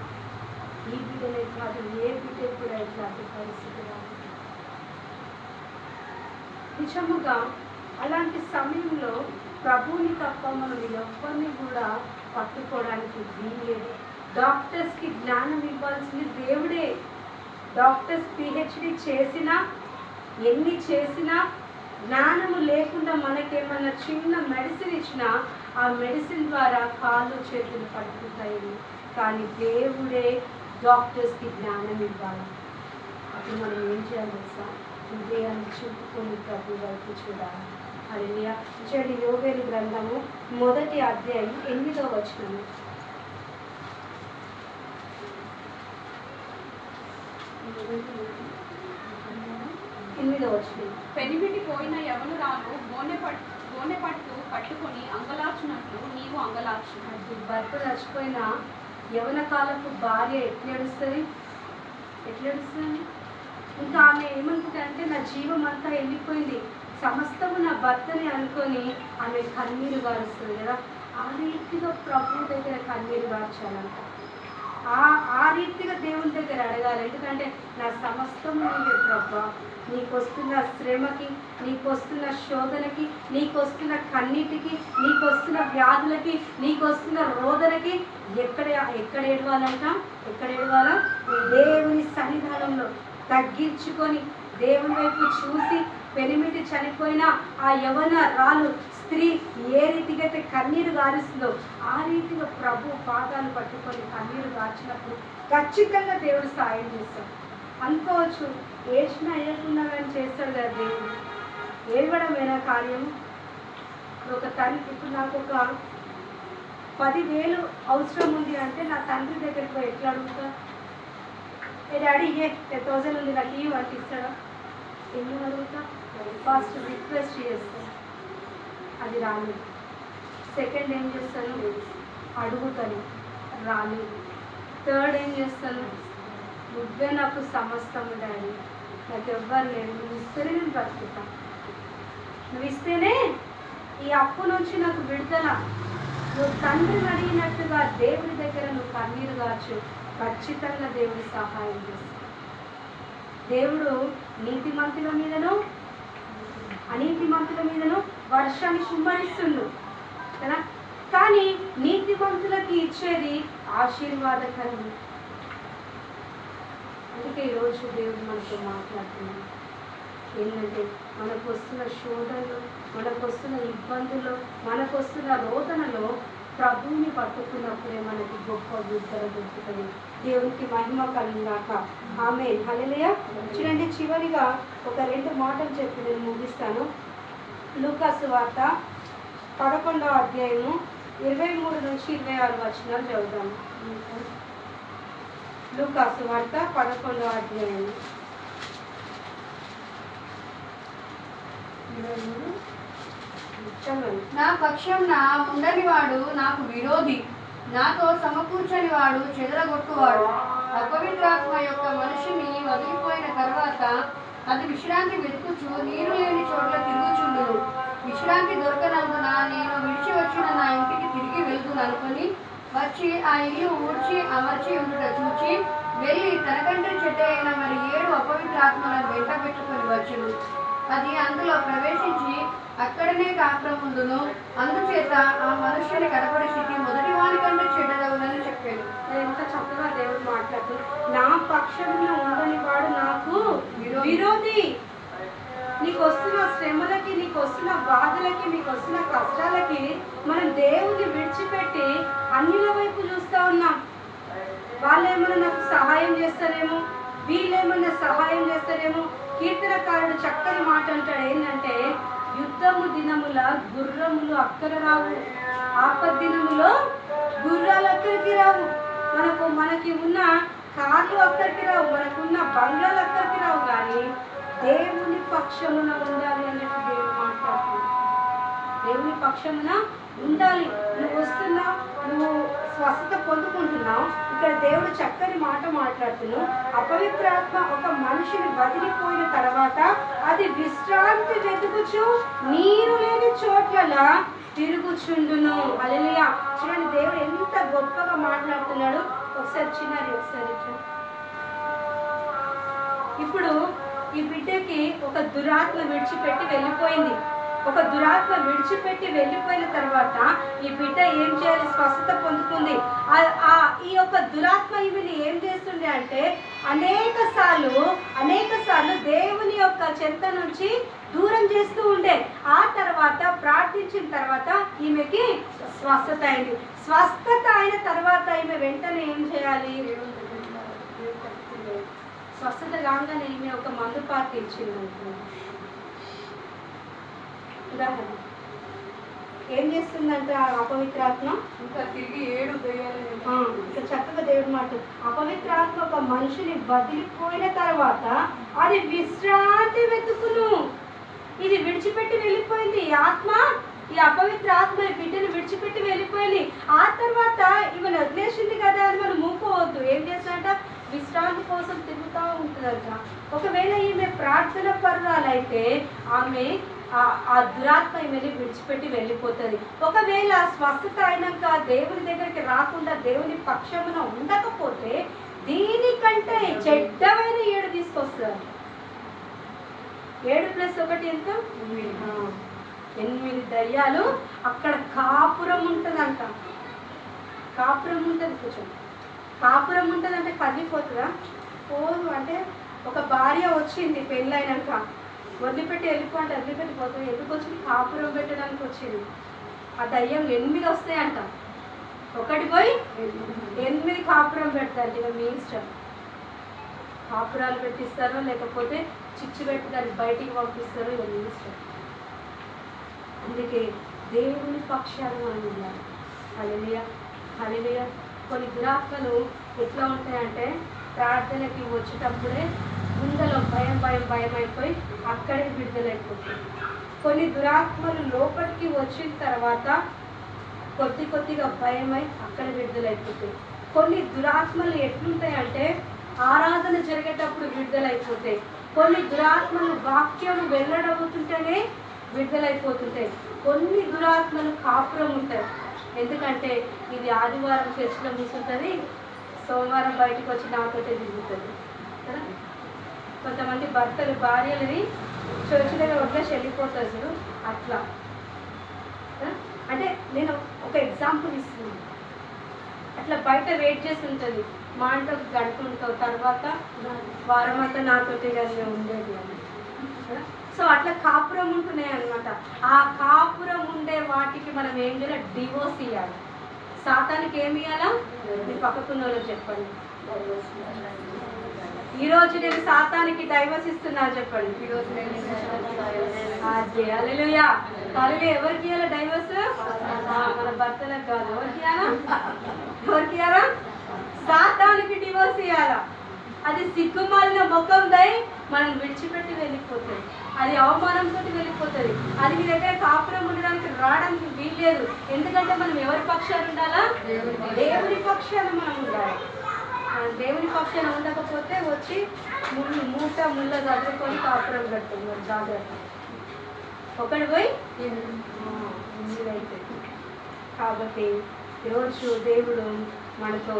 ఈ బిడ్డనే కాదు ఏ బిడ్డ కూడా ఇట్లాంటి పరిస్థితి రాదు. నిజముగా అలాంటి సమయంలో ప్రభువుని తప్ప మనం ఎవరిని కూడా పట్టుకోవడానికి వీలేదు. డాక్టర్స్కి జ్ఞానం ఇవ్వాల్సింది దేవుడే. డాక్టర్స్ PhD చేసినా ఎన్ని చేసినా జ్ఞానము లేకుండా మనకేమన్నా చిన్న మెడిసిన్ ఇచ్చినా ఆ మెడిసిన్ ద్వారా కాళ్ళు చేతులు పట్టుకుంటాయి. కానీ దేవుడే డాక్టర్స్కి జ్ఞానం ఇవ్వాలి. అప్పుడు మనం ఏం చేయాలి తెలుసా, హృదయాన్ని చూపుకొని ప్రభు వైపు చూడాలి. హల్లెలూయా. చూడండి, యోవేలు గ్రంథము 1వ అధ్యాయం 8వ వచనం. పెనిమిటి పోయిన యవనురాలు గోనె పట్టు పట్టుకొని అంగలార్చినట్లు నీవు అంగలార్చు. భర్త చచ్చిపోయిన యవన కాలపు భార్య ఎట్లా ఏడుస్తుంది? ఇంకా ఆమె ఏమనుకుంటుంది అంటే, నా జీవం అంతా వెళ్ళిపోయింది, సమస్తము నా భర్తని అనుకొని ఆమె కన్నీరు గారుస్తుంది కదా. ఆ రీతిగా ప్రభు దగ్గర కన్నీరు గార్చాలంట. ఆ రీతిగా దేవుని దగ్గర అడగాలి. ఎందుకంటే నా సమస్తము నీవే ప్రభా, నీకు వస్తున్న శ్రమకి, నీకు వస్తున్న శోధనకి, నీకు వస్తున్న కన్నీటికి, నీకు వస్తున్న వ్యాధులకి, నీకు వస్తున్న రోదనకి ఎక్కడ ఏడవాలంట? ఎక్కడ ఏడవాలా? దేవుని సన్నిధానంలో తగ్గించుకొని దేవుని వైపు చూసి, పెనిమిటి చనిపోయిన ఆ యవన రాలు స్త్రీ ఏ రీతిగా అయితే కన్నీరు గారుస్తుందో ఆ రీతిగా ప్రభు పాదాలు పట్టుకొని కన్నీరు గార్చినప్పుడు ఖచ్చితంగా దేవుడు సాయం చేస్తాడు. అనుకోవచ్చు, ఏడ్చినా ఏడకుండా కానీ చేస్తాడు కదా దేవుడు. ఏడవడమేనా కార్యము? ఒక తండ్రి, ఇప్పుడు నాకు ఒక 10,000 అవసరం ఉంది అంటే నా తండ్రి దగ్గరికి పోయి ఎట్లా అడుగుతా? ఏ డాడీ 10,000 ఉంది నాకు ఇవ్వు అంటే ఇస్తాడా? ఎందుకు అడుగుతా? ఫస్ట్ రిక్వెస్ట్ చేస్తాను, అది రాలేదు. సెకండ్ ఏం చేస్తాను? అడుగుతాను, రాలేదు. థర్డ్ ఏం చేస్తాను? నువ్వే నాకు సమస్తము డాడీ, నాకు ఎవ్వరు లేదు, నువ్వు ఇస్తేనే నేను బ్రతుకుతాను, నువ్వు ఇస్తేనే ఈ అప్పు నుంచి నాకు విడుదల. నువ్వు తండ్రిని అడిగినట్టుగా దేవుని దగ్గర నువ్వు కన్నీరు గార్చు, ఖచ్చితంగా దేవుడి సహాయం చేస్తాడు. దేవుడు నీతిమంతుల మీదను అనీతిమంతుల మీదను వర్షాన్ని కుమ్మరిస్తుండు కదా. కానీ నీతిమంతులకి ఇచ్చేది ఆశీర్వాదకరం. అంటే అందుకే ఈరోజు దేవుడు మనతో మాట్లాడుతున్నాడు. ఏంటంటే మనకు వస్తున్న శోధనలు, మనకు వస్తున్న ఇబ్బందులు, మనకు వస్తున్న రోదనలో ప్రభువుని పట్టుకున్నప్పుడే మనకి గొప్ప విడుదల దొరుకుతుంది. దేవునికి మహిమ కలుగుగాక. ఆమేన్. హల్లెలూయా. చూడండి, చివరిగా ఒక 2 మాటలు చెప్పి నేను ముగిస్తాను. లూకా సువార్త 11వ అధ్యాయము 23 నుంచి 26 వచనాలు చదువుతాము. లూకా సువార్త 11వ అధ్యాయము 23 చదవండి. నా పక్షంన ఉండని వాడు నాకు విరోధి, నాతో సమకూర్చని వాడు చెదరగొట్టువాడు. అపవిత్రాత్మ యొక్క మనిషిని వదిలిపోయిన తర్వాత అది విశ్రాంతి వెతుకుచు నీరు లేని చోట్ల తిరుగుచుండును. విశ్రాంతి దొరకనందున నేను విడిచి వచ్చిన నా ఇంటికి తిరిగి వెళ్తును అనుకొని వచ్చి ఆ ఇల్లు ఊడ్చి అమర్చి ఉండుట చూచి వెళ్ళి తనకంటే చెడ్డ అయిన మరి 7 అపవిత్రాత్మలను వెంట పెట్టుకొని వచ్చును. అది అందులో ప్రవేశించి అక్కడనే కాపురముందును. అందుచేత ఆ మనుష్యుని కడపడి స్థితి మొదటి వాని కంటే చెడ్డదవునని చెప్పాను. ఎంత చక్కగా దేవుడు మాట్లాడుతూ, నా పక్షంలో ఉండని వాడు నాకు విరోధి. నీకు వస్తున్న శ్రమలకి, నీకు వస్తున్న బాధలకి, నీకు వస్తున్న కష్టాలకి మనం దేవుని విడిచిపెట్టి అన్యుల వైపు చూస్తూ ఉన్నాం. వాళ్ళేమన్నా నాకు సహాయం చేస్తారేమో, వీళ్ళేమన్నా సహాయం చేస్తారేమో. కీర్తనకారుడు చక్కని మాట అంటాడు, ఏంటంటే యుద్ధము దినముల గుర్రములు అక్కర రావు, ఆపద్ దినములో గుర్రాలు అక్కడికి రావు. మనకి ఉన్న కార్లు అక్కడికి రావు, మనకున్న బంగ్లాలు అక్కడికి రావు. కానీ దేవుని పక్షమున ఉండాలి అన్నట్టు దేవుడు మాట్లాడుతున్నాడు. దేవుని పక్షమున ఉండాలి. నువ్వు వస్తున్నావు, నువ్వు స్వస్థత పొందుకుంటున్నావు. ఇక్కడ దేవుడు చక్కని మాట మాట్లాడుతున్నావు. అపవిత్రాత్మ ఒక మనిషిని వదిలిపోయిన తర్వాత అది విశ్రాంతి వెతుకుచు నీరు లేని చోట్ల తిరుగుచుండును. హల్లెలూయా. చూడండి, దేవుడు ఎంత గొప్పగా మాట్లాడుతున్నాడు. ఒకసారి ఇప్పుడు ఈ బిడ్డకి ఒక దురాత్మ విడిచిపెట్టి వెళ్ళిపోయింది. ఒక దురాత్మ విడిచిపెట్టి వెళ్ళిపోయిన తర్వాత ఈ బిడ్డ ఏం చేయాలి? స్వస్థత పొందుతుంది. ఈ యొక్క దురాత్మ ఈమెని ఏం చేస్తుంది అంటే అనేక సార్లు దేవుని యొక్క చెంత నుంచి దూరం చేస్తూ ఉండే. ఆ తర్వాత ప్రార్థించిన తర్వాత ఈమెకి స్వస్థత అయింది. స్వస్థత అయిన తర్వాత ఈమె వెంటనే ఏం చేయాలి? స్వస్థత కాగానే ఈమె ఒక మందు పార్టీ ఇచ్చింది అనుకోండి. ఉదాహరణ ఏం చేస్తుందంటే ఆ అపవిత్రాత్మ ఇంకా తిరిగి 7 దయ్యాలు ఇక్కడ చక్కగా దేవుడు మాట, అపవిత్రాత్మ ఒక మనిషిని వదిలిపోయిన తర్వాత అది విశ్రాంతి వెతుకును. ఇది విడిచిపెట్టి వెళ్ళిపోయింది. ఈ అపవిత్ర ఆత్మ ఈ బిడ్డను విడిచిపెట్టి వెళ్ళిపోయింది. ఆ తర్వాత ఈమెను వదిలేసింది కదా అని మనం మూకోవద్దు. ఏం చేస్తాడంట? విశ్రాంతి కోసం తిరుగుతూ ఉంటుందంట. ఒకవేళ ఈమె ప్రార్థన పరురాలైతే ఆమె ఆ దురాత్మ ఈమెని విడిచిపెట్టి వెళ్ళిపోతుంది. ఒకవేళ స్వస్థత అయినాక దేవుని దగ్గరికి రాకుండా దేవుని పక్షమున ఉండకపోతే దీనికంటే చెడ్డమైన 7 తీసుకొస్తారు. 7 + 1 ఎంత? 8 దయ్యాలు అక్కడ కాపురం ఉంటుందంట. కాపురం ఉంటుంది. కొంచెం కాపురం ఉంటుంది అంటే కదిలిపోతుందా? పోదు. అంటే ఒక భార్య వచ్చింది పెళ్ళైనాక, వదిలిపెట్టి వెళ్ళిపోండి, వదిలిపెట్టిపోతుంది. ఎందుకు వచ్చింది? కాపురం పెట్టడానికి వచ్చింది. ఆ దయ్యం 8 వస్తాయంట. ఒకటి పోయి 8 కాపురం పెడతారు. ఇక మీ ఇష్టం. కాపురాలు పెట్టిస్తారో లేకపోతే చిచ్చు పెట్టి దాన్ని బయటికి పంపిస్తారో ఇక మీ ఇష్టం. అందుకే దేవుని పక్షాన మనం ఉండాలి. హల్లెలూయా, హల్లెలూయా. కొన్ని దురాత్మలు ఎట్లా ఉంటాయంటే ప్రార్థనకి వచ్చేటప్పుడే గుండెలో భయం అయిపోయి అక్కడే విడుదలైపోతుంది. కొన్ని దురాత్మలు లోపలికి వచ్చిన తర్వాత కొద్దిగా భయమై అక్కడ విడుదలైపోతాయి. కొన్ని దురాత్మలు ఎట్లుంటాయంటే ఆరాధన జరిగేటప్పుడు విడుదలైపోతాయి. కొన్ని దురాత్మలు వాక్యం వెల్లడవుతుంటేనే విడుదలైపోతుంటాయి. కొన్ని దురాత్మలు కాపురం ఉంటాయి. ఎందుకంటే ఇది ఆదివారం చర్చిలో కూర్చుంటుంది, సోమవారం బయటకు వచ్చి నాతోటే దిగుతుంది. కొంతమంది భర్తలు భార్యలని చర్చి దగ్గర వదిలేసి వెళ్ళిపోతారు చూడు, అట్లా. అంటే నేను ఒక ఎగ్జాంపుల్ ఇస్తున్నాను. అట్లా బయట వెయిట్ చేసి ఉంటుంది. మా అంటే ఒక గంట ఉంటావు, తర్వాత వారం అంతా నాతోటి కలిసి ఉండేది అని. సో అట్లా కాపురం ఉంటున్నాయి అనమాట. ఆ కాపురం ఉండే వాటికి మనం ఏం చేయాలి? డివోర్స్ ఇవ్వాలి. సాతానికి ఏమి ఇవ్వాలా? మీ పక్కకున్న వాళ్ళకి చెప్పండి. ఈరోజు నేను సాతానికి డైవర్స్ ఇస్తున్నాను చెప్పండి. ఈరోజు హల్లెలూయా. హల్లెలూయా. ఎవరికి ఇవ్వాలి డైవర్స్? మన భర్తలకు కాదు. ఎవరికి ఇవ్వాలా? ఎవరికి ఇవ్వాలా? సాతానికి డివోర్స్ ఇవ్వాలా. అది సిగ్గుమాలిన ముఖం దై మనం విడిచిపెట్టి వెళ్ళిపోతుంది. అది అవమానంతో వెళ్ళిపోతుంది. అది మీ దగ్గర కాపురం ఉండడానికి రావడానికి వీల్లేదు. ఎందుకంటే మనం ఎవరి పక్షాన ఉండాలా? దేవుని పక్షాన మనం ఉండాలి. దేవుని పక్షాన ఉండకపోతే వచ్చి మూట ముళ్ళ చదువుకొని కాపురం కట్టుకున్నారు. జాగ్రత్త. ఒకటి పోయి అయితే. కాబట్టి ఈరోజు దేవుడు మనతో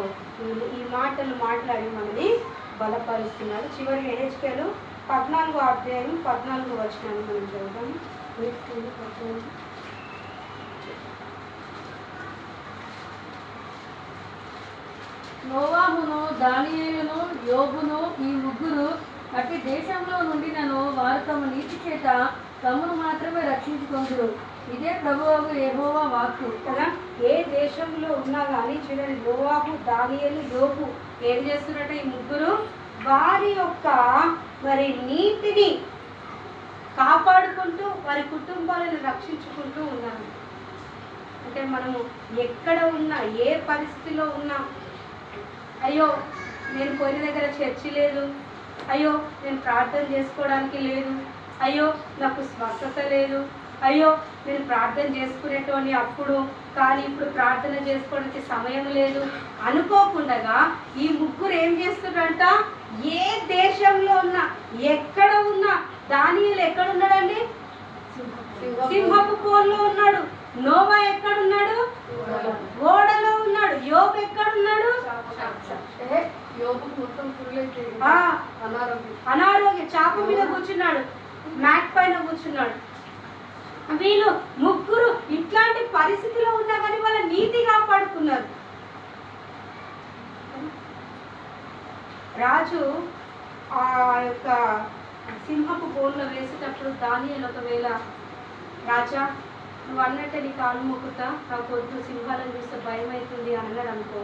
ఈ మాటలు మాట్లాడి మనని బలపరుస్తున్నాడు. చివరికి హెచ్కేలు 14వ అధ్యాయం 14వ వచనాన్ని మనం చదువుతాము. నోవాహును, దానియేలును, యోబును ఈ ముగ్గురు అట్టి దేశంలో నుండినను వారు తమ నీతి చేత తమను మాత్రమే రక్షించుకొందురు. ఇదే ప్రభువు యెహోవా వాక్కు. కదా, ఏ దేశంలో ఉన్నా కానీ చూడండి, నోవాహు, దానియేలు, యోబు ఏం చేస్తున్నారట? ఈ ముగ్గురు వారి యొక్క మరి నీతిని కాపాడుకుంటూ వారి కుటుంబాలను రక్షించుకుంటూ ఉన్నారు. అంటే మనము ఎక్కడ ఉన్నా, ఏ పరిస్థితిలో ఉన్నా, అయ్యో నేను పోయిన దగ్గర చర్చి లేదు, అయ్యో నేను ప్రార్థన చేసుకోవడానికి లేదు, అయ్యో నాకు స్వస్థత లేదు, అయ్యో నేను ప్రార్థన చేసుకునేటోని అప్పుడు, కానీ ఇప్పుడు ప్రార్థన చేసుకోవడానికి సమయం లేదు అనుకోకుండా ఈ ముగ్గురు ఏం చేస్తున్నారంట? ఏ దేశంలో ఉన్నా, ఎక్కడ ఉన్నా, దానియేలు ఎక్కడ ఉన్నాడండి? సింహపు కోల్లో ఉన్నాడు. నోవా ఎక్కడున్నాడు? ఓడలో ఉన్నాడు. యోబు ఎక్కడున్నాడు? అనారోగ్యం, చాప మీద కూర్చున్నాడు, మ్యాట్ పైన కూర్చున్నాడు. వీళ్ళు ముగ్గురు ఇట్లాంటి పరిస్థితిలో ఉన్నా కానీ వాళ్ళ నీతి కాపాడుకున్నారు. రాజు ఆ యొక్క సింహపు బోన్లో వేసేటప్పుడు దానియేలు ఒకవేళ, రాజా నువ్వు అన్నట్టే నీ కాలు మొక్కుతా, నాకు వద్దు, సింహాలను చూస్తే భయం అవుతుంది అన్నాడు అనుకో,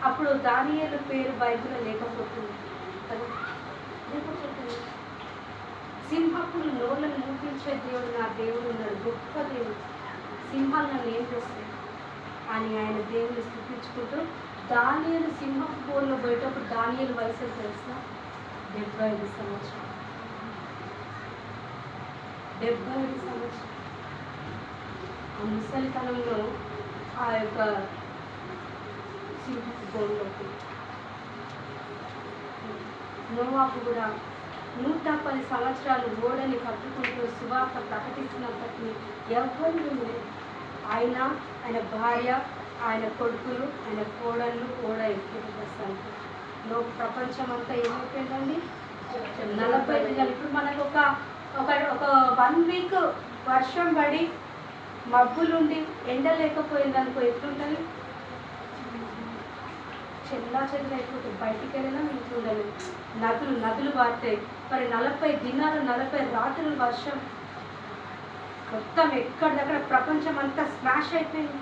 అప్పుడు దానియేలు పేరు బైబిల్లో లేకపోతుంది కదా, లేకపోతుంది. సింహపులు నోళ్ళను మూపించే దేవుడు నా దేవుడు ఉన్నాడు, గొప్ప దేవుడు. సింహాలు నన్ను ఏం చేస్తాయి అని ఆయన దేవుని స్థుతించుకుంటూ దానియేలు సింహపు బోన్లో పోయేటప్పుడు దానియేలు వయసు తెలుసా? 75 సంవత్సరాలు. 75 సంవత్సరాలు. ఆ ముసలితనంలో ఆ యొక్క సింహపు బోన్లోకి. నోవాహు కూడా 110 సంవత్సరాలు ఓడని కట్టుకుంటూ సువార్త ప్రకటిస్తున్నప్పటికీ ఎవరు లేదు. ఆయన భార్య, ఆయన కొడుకులు, ఆయన కోడళ్ళు ఓడ ఎక్కిపోతారు. ప్రపంచం అంతా ఏమైపోయిందండి? 40 దినాలు. ఇప్పుడు మనకు ఒక 1 వీక్ వర్షం పడి మబ్బులుండి ఎండ లేకపోయింది అనుకో, ఎట్లుంటుంది? చెల్లా చెల్లు అయిపోతుంది. బయటికి వెళ్ళినా ఇంట్లో ఉండలేదు. నదులు పారుతాయి. మరి 40 దినాలు 40 రాత్రులు వర్షం, మొత్తం ఎక్కడిదక్కడ ప్రపంచం అంతా స్మాష్ అయిపోయింది,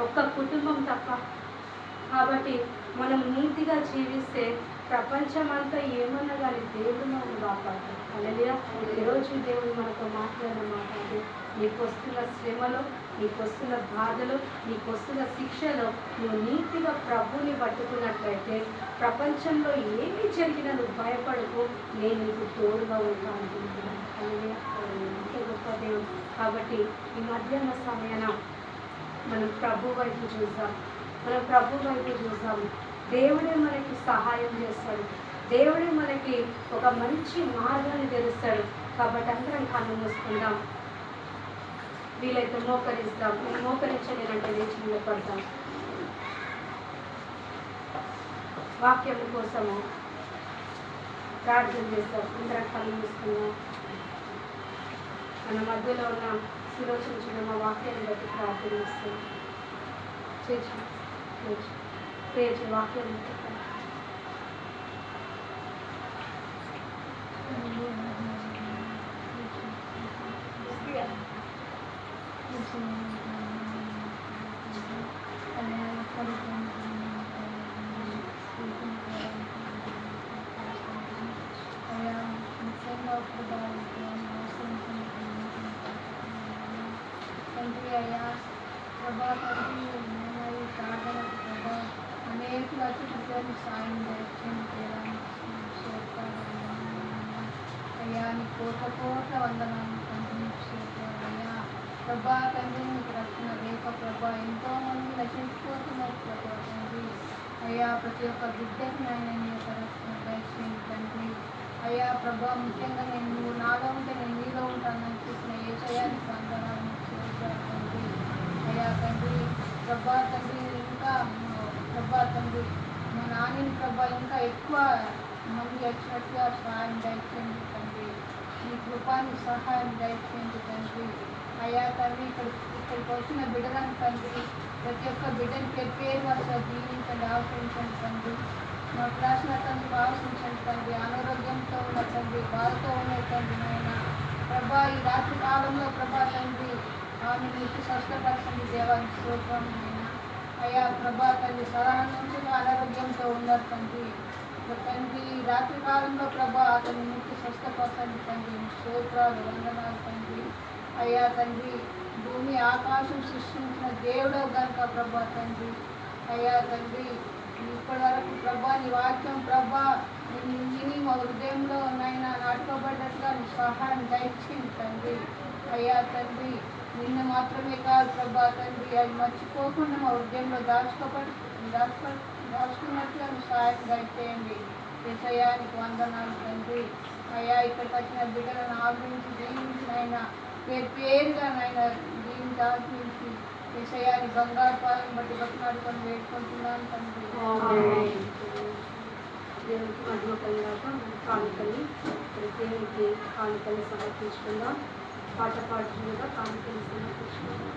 ఒక్క కుటుంబం తప్ప. కాబట్టి మనం నీతిగా జీవిస్తే ప్రపంచం అంతా ఏమన్నా కానీ దేవుడు మనం కాపాడతాం. హల్లెలూయా. ఈరోజు దేవుడు మనతో మాట్లాడిన మాట్లాడి, నీకు వస్తున్న శ్రమలో, నీకు వస్తున్న బాధలు, నీకు వస్తున్న శిక్షలో నువ్వు నీతిగా ప్రభుని పట్టుకున్నట్లయితే ప్రపంచంలో ఏమి జరిగినా నువ్వు భయపడకు, నేను నీకు తోడుగా ఉంటాను అనుకుంటున్నాను. హల్లెలూయా. అంతే గొప్ప దేవుడు. కాబట్టి ఈ మధ్యాహ్న సమయాన మనం ప్రభు వైపు చూద్దాం. దేవుడే మనకి సహాయం చేస్తాడు. దేవుడే మనకి ఒక మంచి మార్గాన్ని తెలుస్తాడు. కాబట్టి అందరం కన్ను మూసుకుందాం. వీలైతే మోకరిస్తాం. మోకరించలేనంటే లేచి నిలబడతాం. వాక్యం కోసము ప్రార్థన చేస్తాం. అందరం కన్ను మూసుకుందాం. మన మధ్యలో ఉన్న సులోచన మా వాక్యాన్ని బట్టి ప్రార్థన చేస్తాం. చేసి వాక్యం తండ్రి అయ్యా ప్రభా తండ్రి నేను ఈ ప్రార్థనకు ప్రభా అనేకులు అతిథులను సాయం అయ్యా నీ కోట వందనాలు తండ్రి అయ్యా ప్రభా తండ్రి నీకు రక్షణ లేక ప్రభా ఎంతో మంది నశించిపోతున్నారు ప్రభా తండ్రి అయ్యా ప్రతి ఒక్క బిడ్డకి నేను నీ యొక్క రక్షణ దయచేయండి తండ్రి అయ్యా ప్రభా ముఖ్యంగా నేను నువ్వు నాలో ఉంటే నేను నీలో ఉంటానని చూసిన ఏ చయానికి వందనాలు తండ్రి అయ్యా తండ్రి ప్రభా తండ్రి ఇంకా ప్రభా తండ్రి మా నాన్నని ప్రభా ఇంకా ఎక్కువ మంది వచ్చినట్టుగా సహాయం దయచేయండి తండ్రి నీ కృపాన్ని సహాయం దయచేయండి తండ్రి అయ్యా తండ్రి ఇక్కడికి వచ్చిన బిడ్డలను తండ్రి ప్రతి ఒక్క బిడ్డని పేరు వరుస జీవించండి ఆశ్రయించండి తండ్రి మా క్లాస్ల తండ్రి ఆశ్రయించండి తండ్రి అనారోగ్యంతో ఉన్న తండ్రి బాధతో ఉన్న తండ్రి నాయన ప్రభా ఈ రాత్రి కాలంలో ప్రభా తండ్రి ఆమె మీకు స్వస్థపరచండి దేవానికి స్తోత్రం నాయన అయ్యా ప్రభా తండ్రి సలహా నుంచి అనారోగ్యంతో ఉన్నారు తండ్రి తండ్రి రాత్రి కాలంలో ప్రభా అతని ముక్తి స్వస్థపరచండి తండ్రి స్తోత్రాలు వందనాలు తండ్రి అయ్యా తండ్రి భూమి ఆకాశం సృష్టించిన దేవుడో గనుక ప్రభా తండ్రి అయ్యా తండ్రి ఇప్పటి వరకు ప్రభా నీ వాక్యం ప్రభా విని మా హృదయంలో నైనా నాటుకోబడ్డట్టుగా నీ సహాయం దయచేయండి తండ్రి అయ్యా తండ్రి నిన్ను మాత్రమే కాదు ప్రభా తండ్రి అది మర్చిపోకుండా మా హృదయంలో దాచుకున్నట్టుగా నీ సహాయం దయచేయండి ఏసయ్యానికి వందనాలు తండ్రి అయ్యా ఇక్కడికి వచ్చిన బిడ్డలను ఆదరించి జీవించినైనా పేరుగా నాయన దీన్ని దాచి ఏసయ్యాని బంగారు పాలను బట్టి బతిమాడుకొని వేడుకుంటున్నాను తండ్రి దేవునికి మహిమ కలిగాక కానుకని దేవునికి కానుకలు సమర్పించుకుందాం పాట పాడుతుండగా కానుకలు సమర్పించుకుందాం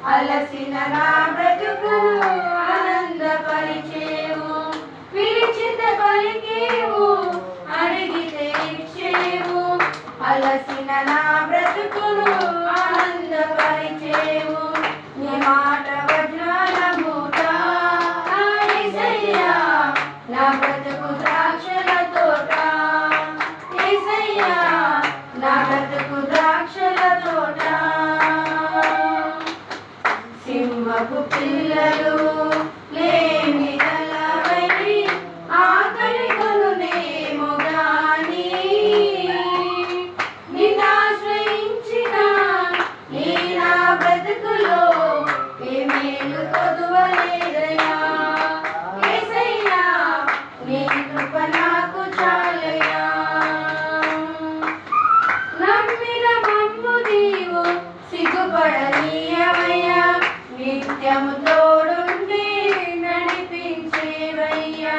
అలసిన నా బ్రతుకు ఆనందపరిచేవు పిలిచిన పలికేవు అడిగితే ఇచ్చేవు అలసిన నా బ్రతుకును ఆనందపరిచేవు నీ మాట వజ్రాల మూట యేసయ్యా నా బ్రతుకు ద్రాక్షల తోట యేసయ్యా నా బ్రతుకు ద్రాక్షల తోట సింహపు పిల్లలు లేని గలవై ఆకలి కొనునేమో గాని నిన్నాశ్రయించిన నీ నా బ్రతుకులో ఏ మేలు కొదువలేదయ్యా యేసయ్యా నీ కృప నాకు చాలయ్యా నమ్మిన మమ్ము నీవు సిగ్గుపడనీయవయ్యా నిత్యము తోడుండి నడిపించేవయ్యా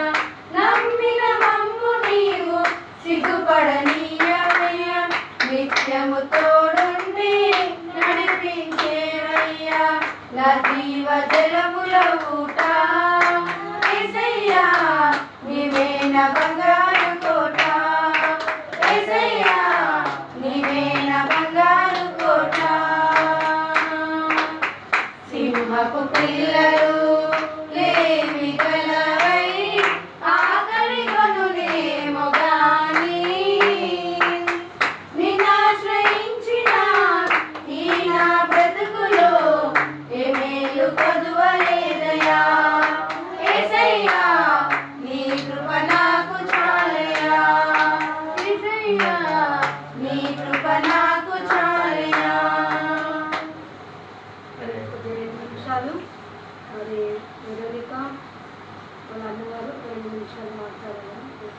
నమ్మిన మమ్ము నీవు సిగ్గుపడనీయవయ్యా నిత్యము తోడుండి నడిపించేవయ్యా నా జీవ జలముల ఊట యేసయ్యా నీవే నా బంగారు కోట యేసయ్యా నీవే నా బంగారు కోట సింహపు పిల్లలు లేమి గలవై ఆకలి కొనునేమో గాని నీ కృప నాకు చాలయా. మరి ఒక 2 నిమిషాలు మరి నిరోధిక వాళ్ళ అన్నగారు 2 నిమిషాలు మాట్లాడారు.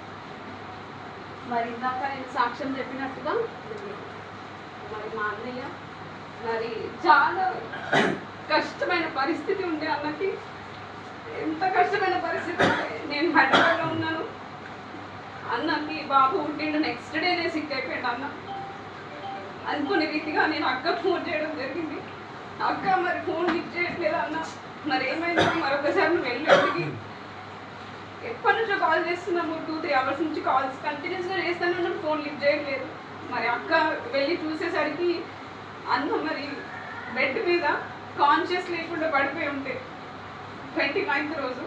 మరి ఇందాక నేను సాక్ష్యం చెప్పినట్టుగా మరి మా అన్నయ్య మరి చాలా కష్టమైన పరిస్థితి ఉండే అన్నకి. ఎంత కష్టమైన పరిస్థితి అంటే నేను హైదరాబాద్లో ఉన్నాను, అన్నకి బాబు పుట్టిండు, నెక్స్ట్ డేనే సిక్ అయిపోయాడు అన్న. అనుకునే రీతిగా నేను అక్కకు ఫోన్ చేయడం జరిగింది. అక్క మరి ఫోన్ లిఫ్ట్ చేయట్లేదు అన్న, మరి ఏమైంది, మరొకసారి నువ్వు వెళ్ళి ఎప్పటి నుంచో కాల్ చేస్తున్నాము, 2-3 అవర్స్ నుంచి కాల్స్ కంటిన్యూస్గా చేస్తూనే ఉన్నాం, ఫోన్ లిఫ్ట్ చేయట్లేదు. మరి అక్క వెళ్ళి చూసేసరికి అన్న మరి బెడ్ మీద కాన్షియస్ లేకుండా పడిపోయి ఉంటే 29th రోజు.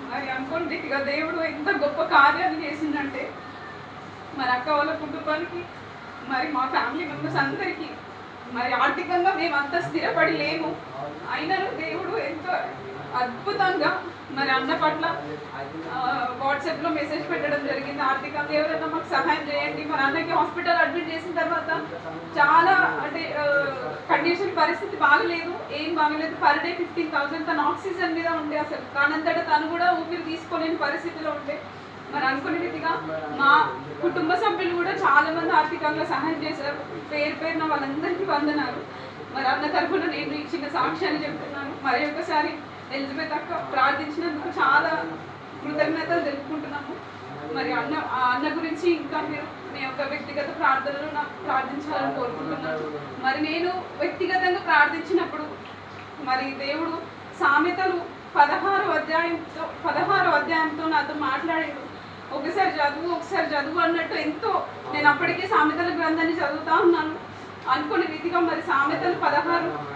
మరి అనుకోండి ఇక దేవుడు ఎంత గొప్ప కార్యాలు చేసిందంటే మరి అక్క వాళ్ళ కుటుంబానికి మరి మా ఫ్యామిలీ మెంబర్స్ అందరికీ మరి ఆర్థికంగా మేమంతా స్థిరపడి లేము, అయినను దేవుడు ఎంతో అద్భుతంగా మరి అన్న పట్ల వాట్సాప్లో మెసేజ్ పెట్టడం జరిగింది. ఆర్థికంగా ఎవరైనా మాకు సహాయం చేయండి. మరి అన్నకి హాస్పిటల్ అడ్మిట్ చేసిన తర్వాత చాలా అంటే కండిషన్ పరిస్థితి బాగలేదు, ఏం బాగలేదు. పర్ డే 15,000 తన ఆక్సిజన్ మీద ఉండే, అసలు కానంతటా తను కూడా ఊపిరి తీసుకోలేని పరిస్థితిలో ఉండే. మరి అనుకునే రీతిగా మా కుటుంబ సభ్యులు కూడా చాలా మంది ఆర్థికంగా సహాయం చేశారు. పేరున వాళ్ళందరికీ వందనాలు. మరి అన్న తరఫున నేను ఈ చిన్న సాక్ష్యాన్ని చెప్తున్నాను. మరి ఒకసారి ఎలిజబెత్ అక్క ప్రార్థించినందుకు చాలా కృతజ్ఞతలు తెలుపుకుంటున్నాము. మరి అన్న గురించి ఇంకా మీరు మీ యొక్క వ్యక్తిగత ప్రార్థనలు నాకు ప్రార్థించాలని కోరుకుంటున్నాను. మరి నేను వ్యక్తిగతంగా ప్రార్థించినప్పుడు మరి దేవుడు సామెతలు 16వ అధ్యాయంతో నాతో మాట్లాడాడు. ఒకసారి చదువు అన్నట్టు ఎంతో నేను అప్పటికే సామెతల గ్రంథాన్ని చదువుతా ఉన్నాను. అనుకునే రీతిగా మరి సామెతలు 16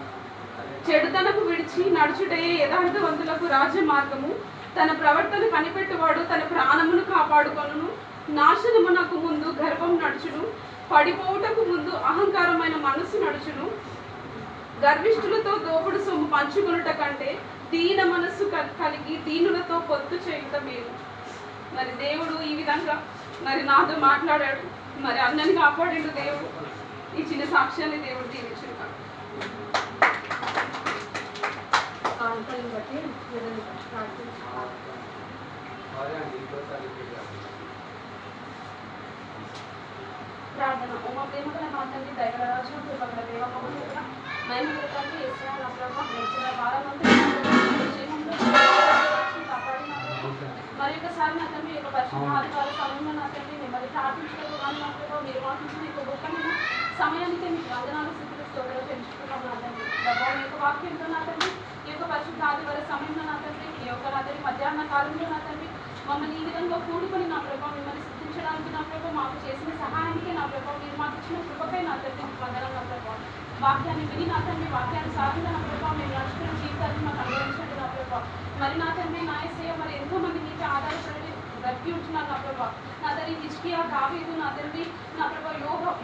చెడుతనకు విడిచి నడుచుటే యథార్థవంతులకు రాజ్య మార్గము, తన ప్రవర్తన కనిపెట్టువాడు తన ప్రాణమును కాపాడుకొనును. నాశనమునకు ముందు గర్వం నడుచును, పడిపోవుటకు ముందు అహంకారమైన మనసు నడుచును. గర్విష్ఠులతో దోపుడు సొమ్ము పంచుకొనుట కంటే దీన మనస్సు కలిగి దీనులతో పొత్తు చేయుట మేలు. మరి దేవుడు ఈ విధంగా మరి నాతో మాట్లాడాడు. మరి అన్నని కాపాడిండు దేవుడు. ఈ చిన్న సాక్ష్యాన్ని దేవుడు దీవించును. బట్టి ప్రార్థన. ఉమా ప్రేమగల మా తండ్రి, దైవరాజు కృపగల దేవ, మహిమ తండ్రి యేసయ్య నా ప్రభువా, గడిచిన వారమంతా మరి ఒకసారి నా తండ్రి యొక్క పరిశుద్ధ ఆదివార సమయంలో నా తండ్రి మిమ్మల్ని ప్రార్థించడం కానీ నా ప్రభావ మీరు వాకించిన యొక్క గొప్పమైన సమయానికి మీకు వందనాలు స్థితిలో స్తోత్రాలు పెంచుకున్నాం నా తండ్రి. ప్రభావం యొక్క వాక్యంతో నా తండ్రి ఈ యొక్క పరిశుద్ధ ఆదివార సమయంలో నా తండ్రి ఈ యొక్క నా తండ్రి మధ్యాహ్న కాలంలో నా తండ్రి మమ్మల్ని ఈ విధంగా కూడుకొని నా ప్రభావం మిమ్మల్ని స్థుతించడానికి నా ప్రభావం మాకు చేసిన సహాయానికి నా ప్రభావం మీరు మాకు ఇచ్చిన కృపకై నా తండ్రి వందనాలు నా ప్రభావం. వాక్యాన్ని విని నా తండ్రి వాక్యానుసారంగా నా ప్రభావం మేము నడుచుకున్న జీవితాన్ని మాకు అనుభవించండి నా ప్రభావం. మరి నా తండ్రి నా యేసయ్య మరి ఎంతో మంది నీకు ఆధారపడి బ్రతికి ఉంటున్నారు నా ప్రభావ. నా తండ్రి హిజ్కియా, దావీదు, నా తండ్రి నా ప్రభావ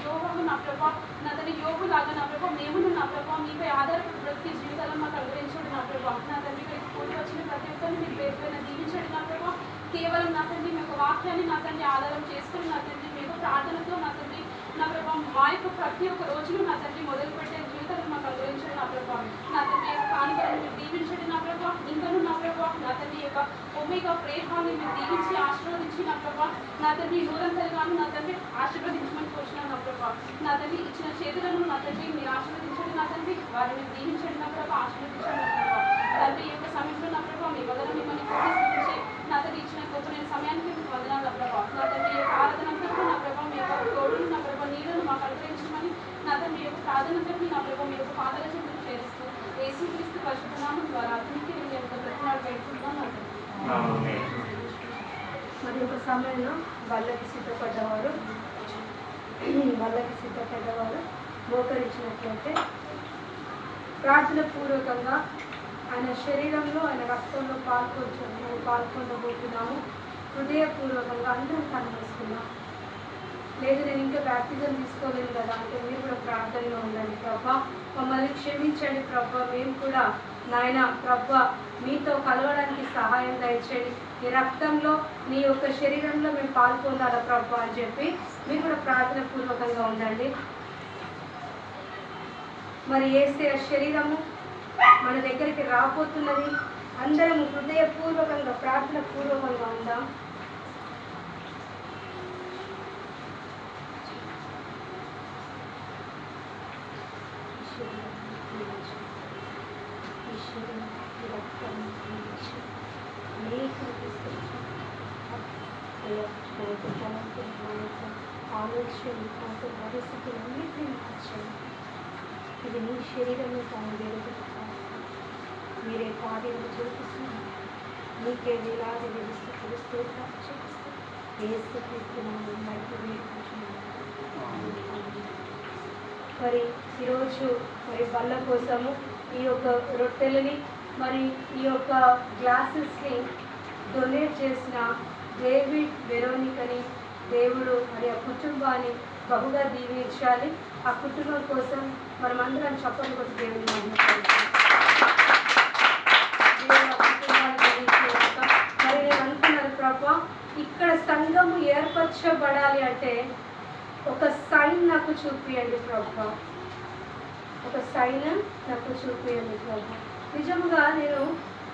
యోగము నా ప్రభావ, నా తండ్రి యోగులాగా నా ప్రభావ మేమును నా ప్రభావ మీపై ఆధారపడి బ్రతికి జీవితాలను మాకు అనుభవించండి నా ప్రభావ. నా తండ్రి ఇక్కడికి కూడి వచ్చిన ప్రతి ఒక్కరిని మీరు పేరు పైన దీవించండి నా ప్రభావ. కేవలం నా తండ్రి మీ యొక్క వాక్యాన్ని నా తండ్రి ఆధారం చేసుకుని నా తండ్రి మీ యొక్క ప్రార్థనతో నా తండ్రి నా ప్రభావం మా యొక్క ప్రతి ఒక్క రోజును నా తండ్రి మొదలుపెట్టే జీవితాలను మాకు అనుభవించండి నా ప్రభావ. నా తండ్రి యొక్క కానుకలను మీరు దీవించండి నా ప్రభావ. ఇంకను నా ప్రభావ నా తండ్రి యొక్క ఒమేగా ప్రేహాన్ని మీరు దీవించి ఆశీర్వదించి నా ప్రభావ. నా తండ్రి నూరంతలుగాను నా తండ్రి ఆశీర్వదించమని కోరుచున్నాను నా ప్రభావ. నా తండ్రి ఇచ్చిన చేతులను నా తండ్రి మీరు ఆశీర్వదించండి నా తండ్రి. వారిని దీవించండి నా ప్రభావ, ఆశీర్వదించండి నా ప్రభావ. తండ్రి ఈ యొక్క సమయంలో నా ప్రభావ మీ వదన మిమ్మల్ని కోరిస్తూ నా తండ్రి ఇచ్చిన గొప్ప సమయానికి మీకు వందనాలు నా ప్రభావ. నా తండ్రి యొక్క ఆరాధనంతకు నా ప్రభావ మీ యొక్క తోడును నా ప్రభావ నీళ్ళను మాకు అనుగ్రహించమని నా తండ్రి యొక్క ప్రార్థనంతకు నా ప్రభావ మీ యొక్క పాదాల చెంతను చేరుస్తూ యేసుక్రీస్తు పరిశుద్ధ నామం ద్వారా అతనికి నేను యొక్క ప్రతినాడు పెట్టుకుంటున్నాను నా తండ్రి. మరి ఒక సమయంలో వాళ్ళకి సిద్ధపడ్డవారు మోకరించినట్లయితే ప్రార్థన పూర్వకంగా ఆయన శరీరంలో ఆయన రక్తంలో పాల్గొనబోతున్నాము. హృదయపూర్వకంగా అందరూ కనిపిస్తున్నాం. లేదు నేను ఇంకా బ్యాప్టిజం తీసుకోలేను కదా అంటే మీరు కూడా ప్రార్థనలో ఉండండి. ప్రభా మమ్మల్ని క్షమించండి ప్రభా, మేము కూడా నాయన ప్రభా మీతో కలవడానికి సహాయం దయచేయండి. ఈ రక్తంలో నీ యొక్క శరీరంలో మేము పాల్పొందాలా ప్రభు అని చెప్పి మీరు కూడా ప్రార్థన పూర్వకంగా ఉండండి. మరి యేసయ్య శరీరము మన దగ్గరికి రాబోతున్నది. అందరం హృదయపూర్వకంగా ప్రార్థన పూర్వకంగా ఉందాం. ఇది నీ శరీరంలో తాను వెలుగుతా మీరే కార్యాలు చూపిస్తున్నారు. నీకే వేలాది వెలుస్తూ తెలుస్తూ మరి ఈరోజు మరి బల్ల కోసము ఈ యొక్క రొట్టెలని మరి ఈ యొక్క గ్లాసెస్ని డొనేట్ చేసిన డేవిడ్ వెరోనికని దేవుడు మరి ఆ కుటుంబాన్ని బహుగా దీవించాలి. ఆ కుటుంబం కోసం మనమందరం చప్పట్లు కొట్టి దేవుని మరి నేను అనుకున్నాను ప్రభా, ఇక్కడ సంఘము ఏర్పరచబడాలి అంటే ఒక సైన్ నాకు చూపియండి ప్రభా, ఒక సైన్ నాకు చూపియండి ప్రభా. నిజంగా నేను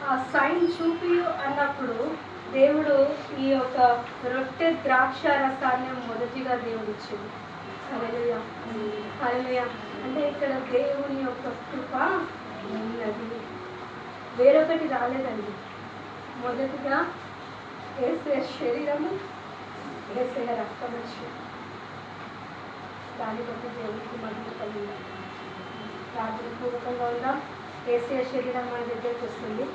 ఆ సైన్ చూపి అన్నప్పుడు దేవుడు ఈ యొక్క రొట్టె ద్రాక్ష రసాన్ని మొదటిగా దేవుడు ఇచ్చింది. హల్లెలూయా హల్లెలూయా. అంటే ఇక్కడ దేవుని యొక్క కృప ఉన్నది, వేరొకటి రాలేదండి. మొదటిగా యేసయ్య శరీరము, యేసయ్య రక్తం వచ్చింది. దాన్ని బట్టి దేవునికి మహిమ కలిగింది. ప్రార్థన పూర్వకంగా ఉందాం. యేసయ్య శరీరం మన దగ్గరికి వస్తుంది.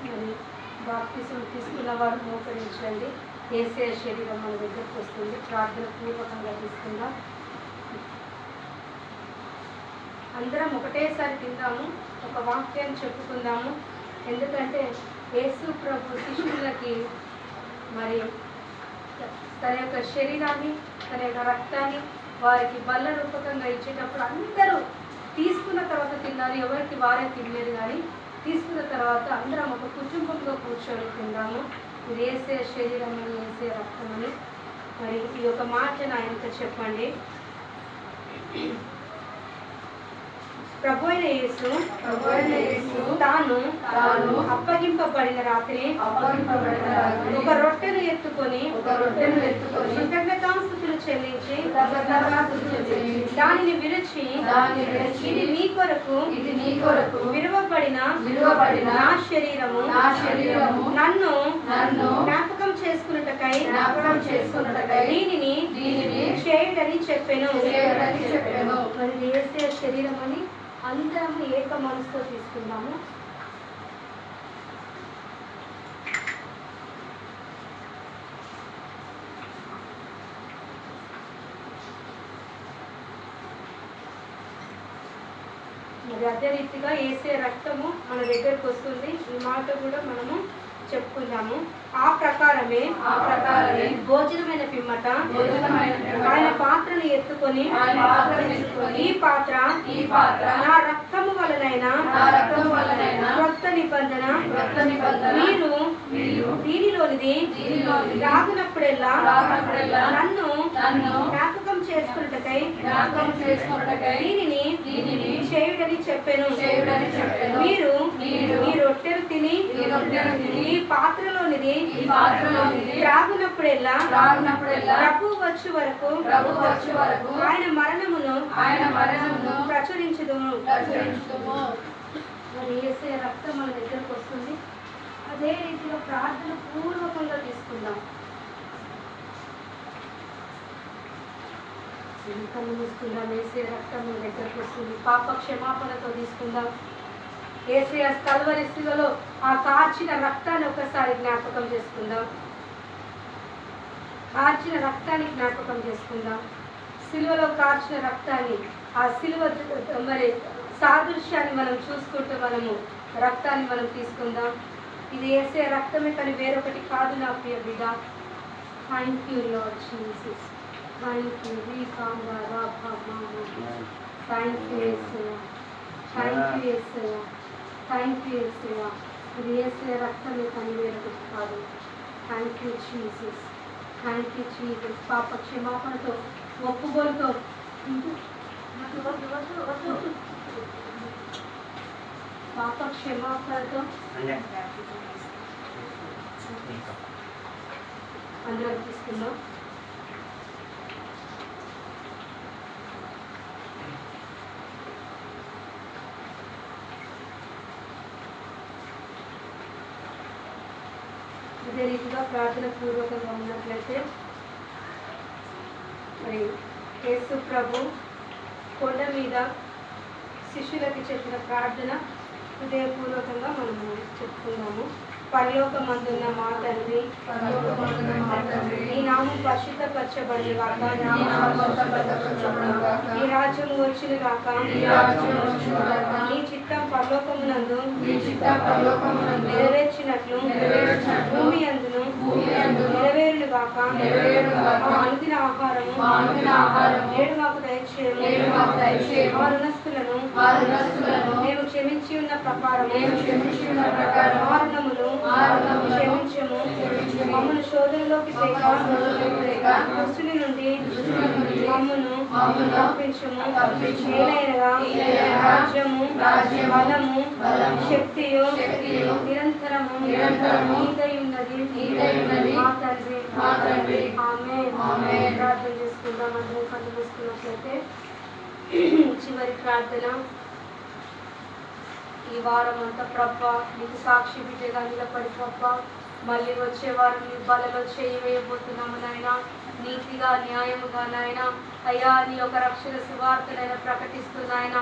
మరి బాప్తిసం తీసుకున్న వారు మోకరించండి. యేసయ్య శరీరం మన దగ్గరకు వస్తుంది. ప్రార్థన పూర్వకంగా తీసుకుందాం. అందరం ఒకటేసారి తిందాము, ఒక వాక్యాన్ని చెప్పుకుందాము. ఎందుకంటే యేసు ప్రభు శిష్యులకి మరి తన యొక్క శరీరాన్ని, తన యొక్క రక్తాన్ని వారికి బల్ల రూపకంగా ఇచ్చేటప్పుడు అందరూ తీసుకున్న తర్వాత తిన్నారు. ఎవరికి వారే తినలేదు, కానీ తీసుకున్న తర్వాత అందరం ఒక కుటుంబంలో కూర్చొని తిందాము. ఇది యేసయ్య శరీరం అని, యేసయ్య రక్తం అని. మరి ఈ యొక్క మాటను ఆయనతో చెప్పండి. ప్రభు అయిన యేసు తాను అప్పగింపబడిన రాత్రి ఒక రొట్టెను ఎత్తుకొని కృతజ్ఞతాస్తుతులు చెల్లించి దానిని విరిచి ఇది నీ కొరకు విరువబడిన నా శరీరము నన్ను జ్ఞాపకం చేసుకున్నటకై దీనిని చేయుడని చెప్పెను. మరి యేసయ్య శరీరం అని అందరం ఏక మనసుతో తీసుకుందాము. మరి అదే రీతిగా యేసయ్య రక్తము మన దగ్గరకు వస్తుంది. ఈ మాట కూడా మనము చెప్పుకుందాము. ఆ ప్రకారమే భోజనమైన పిమ్మట ఆయన పాత్రను ఎత్తుకొని ఈ పాత్ర నా రక్తము వలనైన క్రొత్త నిబంధన మీరు దీనిలోనిది తాగినప్పుడెల్లా నన్ను జ్ఞాపకం చేసుకున్నటకై దీనిని చేయుడని చెప్పెను. మీరు ఈ రొట్టెలు తిని ఈ పాత్రలోనిది త్రాగునప్పుడెల్లా ప్రభువు వచ్చు వరకు ఆయన మరణమును ప్రచురించుదుము. మరి యేసయ్య రక్తం మన దగ్గరకు వస్తుంది. అదే రీతిలో ప్రార్థన పూర్వకంగా తీసుకుందాం. కళ్ళు మూసుకుందాం. యేసయ్య రక్తం మన దగ్గరకు వస్తుంది. పాప క్షమాపణతో తీసుకుందాం. యేసయ్య కల్వరి శిలువలో ఆ కార్చిన రక్తాన్ని ఒకసారి జ్ఞాపకం చేసుకుందాం. కార్చిన రక్తాన్ని జ్ఞాపకం చేసుకుందాం. శిలువలో కార్చిన రక్తాన్ని ఆ సిలువ మరి సాదృశ్యాన్ని మనం చూసుకుంటూ మనము రక్తాన్ని మనం తీసుకుందాం. ఇది యేసయ్య రక్తమే కానీ వేరొకటి కాదు నా ప్రియ బిడ్డ. Thank you lord Jesus. Thank you thank you Yesayya. Thank you Yesayya. Thank you Yesayya. ఇది యేసయ్య రక్తమే కానీ వేరొకటి కాదు. Thank you Jesus. Thank you Jesus. పాప క్షమాపణతో ఒప్పుకోలతో పాప క్షమాపణతో అందరం తీసుకుందాం. ఇదే రీతిగా ప్రార్థన పూర్వకంగా ఉన్నట్లయితే మరి యేసు ప్రభు కొండ మీద శిష్యులకి చెప్పిన ప్రార్థన హృదయపూర్వకంగా మనము చెప్పుకుందాము. పరలోకమందున్న మా తండ్రి, నీ నామం పరిశుద్ధపరచబడిన గాక, నీ రాజ్యం వచ్చును గాక, నీ చిత్తం పరలోకమునందు నెరవేర్చినట్లు భూమి అందును నెరవేరును గాక. మా అనుదిన ఆహారము నేడు మాకు దయచేయము. మా రుణస్థులను మేము క్షమించి ఉన్న ప్రకారం మా రుణములు క్షమించము. మమ్మల్ని శోధనలోకి తేక దుష్టుని నుండి మమ్మను తప్పించము. ఏలైనగా రాజ్యము బలము శక్తియు నిరంతరము నీదై ఉన్నది మా తండ్రి. ఆమేన్. ప్రార్థన చేసుకుందాం. అందరం కళ్ళు మూసుకున్నట్లయితే చివరి ప్రార్థన. ఈ వారం అంతా ప్రభా నీకు సాక్షి బిడ్డగా నిలబడి ప్రభా మళ్ళీ వచ్చే వారం నీ బలలో చేయి వేయబోతున్నాము నాయన. నీతిగా న్యాయముగా నాయన అయ్యా నీ యొక్క రక్షణ సువార్తనైనా ప్రకటిస్తున్నాయన.